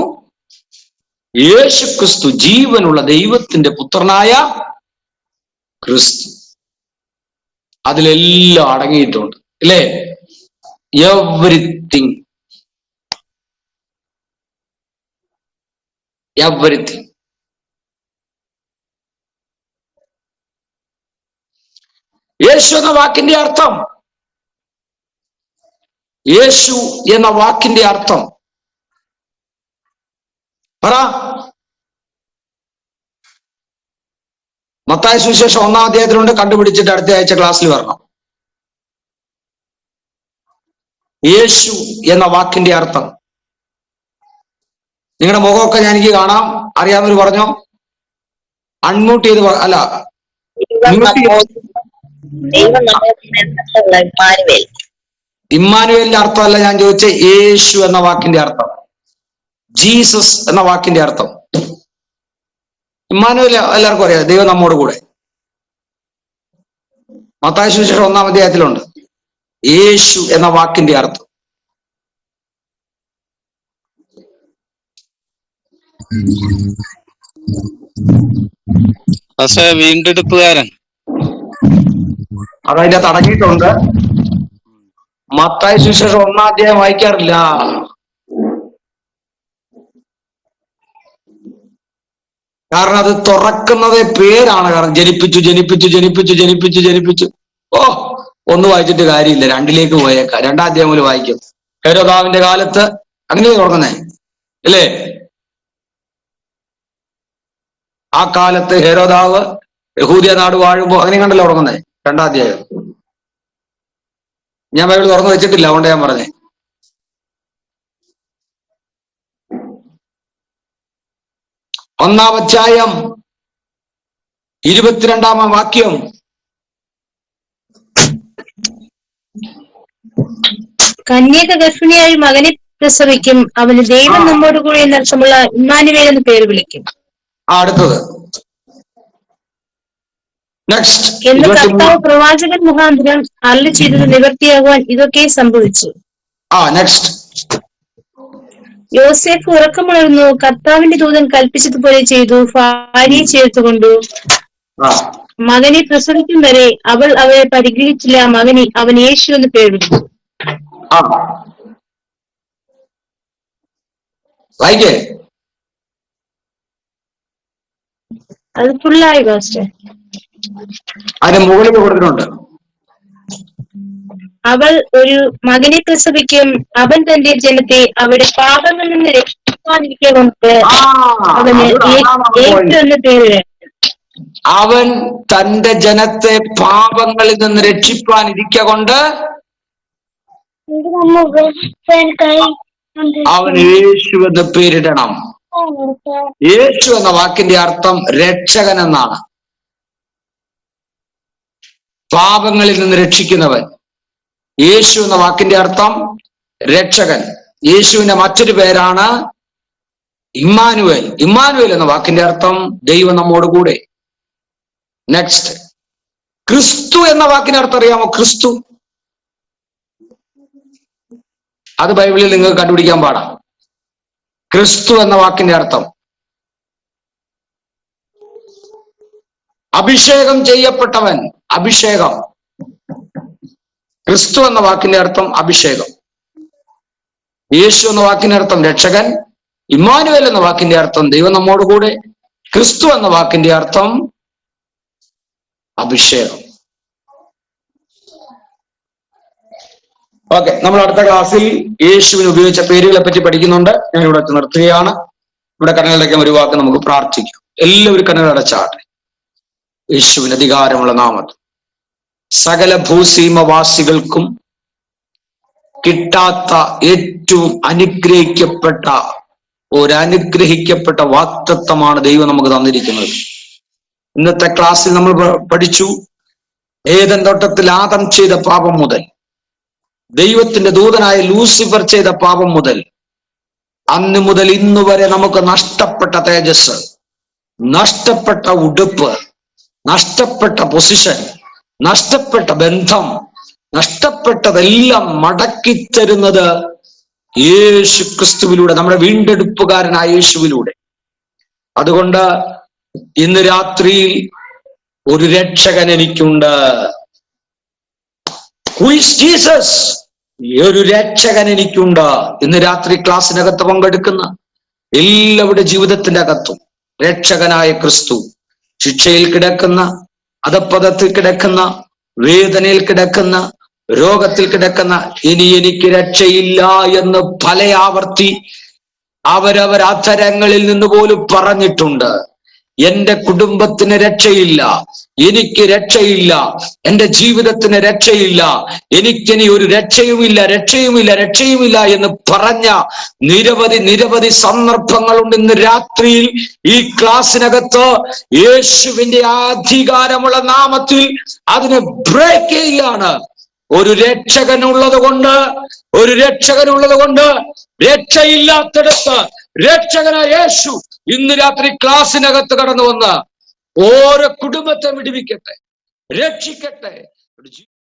യേശു ക്രിസ്തു ജീവനുള്ള ദൈവത്തിന്റെ പുത്രനായ ക്രിസ്തു. അതിലെല്ലാം അടങ്ങിയിട്ടുണ്ട്, അല്ലേ? എവരിത്തിങ്. യേശു എന്ന വാക്കിന്റെ അർത്ഥം, യേശു എന്ന വാക്കിന്റെ അർത്ഥം പറ. മത്തായി സുവിശേഷം 1-ാം അധ്യായത്തിലുണ്ട്, കണ്ടുപിടിച്ചിട്ട് അടുത്ത ആഴ്ച ക്ലാസ്സിൽ വരണം. യേശു എന്ന വാക്കിന്റെ അർത്ഥം. നിങ്ങളുടെ മുഖമൊക്കെ ഞാൻ എനിക്ക് കാണാം, അറിയാവുന്നവർ പറഞ്ഞോ. അൺമ്യൂട്ട് ചെയ്ത് അല്ല, ഇമ്മാനുവേലിന്റെ അർത്ഥമല്ല ഞാൻ ചോദിച്ച, യേശു എന്ന വാക്കിന്റെ അർത്ഥം, ജീസസ് എന്ന വാക്കിന്റെ അർത്ഥം. ഇമ്മാനുവേൽ എല്ലാവർക്കും അറിയാം, ദൈവം നമ്മോട് കൂടെ. മത്തായി സുവിശേഷം 1-ാം അധ്യായത്തിലുണ്ട് യേശു എന്ന വാക്കിന്റെ അർത്ഥം. വീണ്ടെടുപ്പുകാരൻ അതതിന്റെ അടങ്ങിയിട്ടുണ്ട്. മത്തായി സുവിശേഷം 1-ാം അധ്യായം വായിക്കാറില്ല. കാരണം അത് തുറക്കുന്നത് പേരാണ്. കാരണം ജനിപ്പിച്ചു. ഓ, ഒന്ന് വായിച്ചിട്ട് കാര്യമില്ല, 2-ലേക്ക് പോയേക്കാം. 2-ാം അധ്യായം മുതൽ വായിക്കും. ഹെരോദാവിന്റെ കാലത്ത് അങ്ങനെ തുറക്കുന്നേ, അല്ലേ? ആ കാലത്ത് ഹെരോദാവ് യഹൂദിയ നാട് വാഴുമ്പോ അങ്ങനെ കണ്ടല്ലോ തുടങ്ങുന്നേ, 2-ാം അധ്യായം. ഞാൻ ബൈബിൾ തുറന്നു വെച്ചിട്ടില്ല, അതുകൊണ്ട് ഞാൻ പറഞ്ഞേ. ഒന്നാം അധ്യായം 22-ാം വാക്യം. കന്യക ഗർഭിണിയായി മകനെ പ്രസവിക്കും, അവന് ദൈവം നമ്മോട് കൂടി എന്നർത്ഥമുള്ള ഇമ്മാനുവേൽ എന്ന് പേര് വിളിക്കും. അടുത്തത് നെക്സ്റ്റ്. എന്ന് കർത്താവ് പ്രവാചകൻ മുഖാന്തരം അരുളി ചെയ്തത് നിവൃത്തിയാകുവാൻ ഇതൊക്കെ സംഭവിച്ചു. നെക്സ്റ്റ്. യോസേഫ് ഉറക്കമുണർന്നു, കർത്താവിന്റെ ദൂതൻ കൽപ്പിച്ചതുപോലെ ചെയ്തു. ഭാര്യയെ ചേർത്തുകൊണ്ടു. മകനെ പ്രസവിക്കും വരെ അവൾ അവരെ പരിഗ്രഹിച്ചില്ല. അവൻ യേശു എന്ന് പേർ വിളിച്ചു. അത് ഫുള്ളായി പാസ്റ്റർ. അതിന് മുകളിൽ കൊടുത്തിട്ടുണ്ട്. അവൾ ഒരു മകനെ പ്രസവിക്കും, അവൻ തന്റെ ജനത്തെ അവിടെ പാപങ്ങളിൽ നിന്ന് രക്ഷിക്കാതിരിക്കൊണ്ട് അവന് യേശു എന്ന് പേര്. അവൻ തന്റെ ജനത്തെ പാപങ്ങളിൽ നിന്ന് രക്ഷിപ്പാനിരിക്ക കൊണ്ട് അവൻ യേശു എന്ന് പേരിടണം. യേശു എന്ന വാക്കിന്റെ അർത്ഥം രക്ഷകൻ എന്നാണ്. പാപങ്ങളിൽ നിന്ന് രക്ഷിക്കുന്നവൻ. യേശു എന്ന വാക്കിന്റെ അർത്ഥം രക്ഷകൻ. യേശുവിന്റെ മറ്റൊരു പേരാണ് ഇമ്മാനുവേൽ. ഇമ്മാനുവേൽ എന്ന വാക്കിന്റെ അർത്ഥം ദൈവം നമ്മോട് കൂടെ. നെക്സ്റ്റ്, ക്രിസ്തു എന്ന വാക്കിന്റെ അർത്ഥം അറിയാമോ? ക്രിസ്തു, അത് ബൈബിളിൽ നിങ്ങൾക്ക് കണ്ടുപിടിക്കാൻ പാടാം. ക്രിസ്തു എന്ന വാക്കിന്റെ അർത്ഥം അഭിഷേകം ചെയ്യപ്പെട്ടവൻ. അഭിഷേകം. ക്രിസ്തു എന്ന വാക്കിന്റെ അർത്ഥം അഭിഷേകം. യേശു എന്ന വാക്കിന്റെ അർത്ഥം രക്ഷകൻ. ഇമ്മാനുവേൽ എന്ന വാക്കിന്റെ അർത്ഥം ദൈവം നമ്മോട് കൂടെ. ക്രിസ്തു എന്ന വാക്കിന്റെ അർത്ഥം അഭിഷേകം. ഓക്കെ, നമ്മൾ അടുത്ത ക്ലാസ്സിൽ യേശുവിന് ഉപയോഗിച്ച പേരുകളെ പറ്റി പഠിക്കുന്നുണ്ട്. ഞാൻ ഇവിടെ വെച്ച് നിർത്തുകയാണ്. ഇവിടെ കണ്ണുകളടയ്ക്കാൻ ഒരു വാക്ക് നമുക്ക് പ്രാർത്ഥിക്കാം. എല്ലാവരും കണ്ണുകളടച്ചാട്ടെ. യേശുവിന് അധികാരമുള്ള നാമത്തിൽ സകല ഭൂസീമവാസികൾക്കും കിട്ടാത്ത ഏറ്റവും അനുഗ്രഹിക്കപ്പെട്ട വാഗ്ദത്തമാണ് ദൈവം നമുക്ക് തന്നിരിക്കുന്നത്. ഇന്നത്തെ ക്ലാസ്സിൽ നമ്മൾ പഠിച്ചു ഏദൻ തോട്ടത്തിൽ ആദം ചെയ്ത പാപം മുതൽ, ദൈവത്തിന്റെ ദൂതനായ ലൂസിഫർ ചെയ്ത പാപം മുതൽ, അന്ന് മുതൽ ഇന്നു വരെ നമുക്ക് നഷ്ടപ്പെട്ട തേജസ്, നഷ്ടപ്പെട്ട ഉടുപ്പ്, നഷ്ടപ്പെട്ട പൊസിഷൻ, നഷ്ടപ്പെട്ട ബന്ധം, നഷ്ടപ്പെട്ടതെല്ലാം മടക്കിത്തരുന്നത് യേശു ക്രിസ്തുവിലൂടെ, നമ്മുടെ വീണ്ടെടുപ്പുകാരനായ യേശുവിലൂടെ. അതുകൊണ്ട് ഇന്ന് രാത്രിയിൽ ഒരു രക്ഷകൻ എനിക്കുണ്ട്. Who is Jesus? ഒരു രക്ഷകൻ എനിക്കുണ്ട്. ഇന്ന് രാത്രി ക്ലാസ്സിനകത്ത് പങ്കെടുക്കുന്ന എല്ലാവരുടെ ജീവിതത്തിന്റെ അകത്തും രക്ഷകനായ ക്രിസ്തു, ശിക്ഷയിൽ കിടക്കുന്ന, അധപ്പതത്തിൽ കിടക്കുന്ന, വേദനയിൽ കിടക്കുന്ന, രോഗത്തിൽ കിടക്കുന്ന, ഇനി എനിക്ക് രക്ഷയില്ല എന്ന് പല ആവർത്തി അവരവർ അധരങ്ങളിൽ നിന്ന് പോലും പറഞ്ഞിട്ടുണ്ട്. എന്റെ കുടുംബത്തിന് രക്ഷയില്ല, എനിക്ക് രക്ഷയില്ല, എന്റെ ജീവിതത്തിന് രക്ഷയില്ല, എനിക്കിനി ഒരു രക്ഷയുമില്ല, രക്ഷയുമില്ല, രക്ഷയുമില്ല എന്ന് പറഞ്ഞ നിരവധി സന്ദർഭങ്ങളുണ്ട്. ഇന്ന് രാത്രിയിൽ ഈ ക്ലാസ്സിനകത്ത് യേശുവിന്റെ അധികാരമുള്ള നാമത്തിൽ അതിനെ ബ്രേക്ക് ചെയ്യുകയാണ്. ഒരു രക്ഷകനുള്ളത് കൊണ്ട് രക്ഷയില്ലാത്തടത്ത് രക്ഷകനായ യേശു ഇന്ന് രാത്രി ക്ലാസ്സിനകത്ത് കടന്നു വന്ന് ഓരോ കുടുംബത്തെ വിടുവിക്കട്ടെ, രക്ഷിക്കട്ടെ.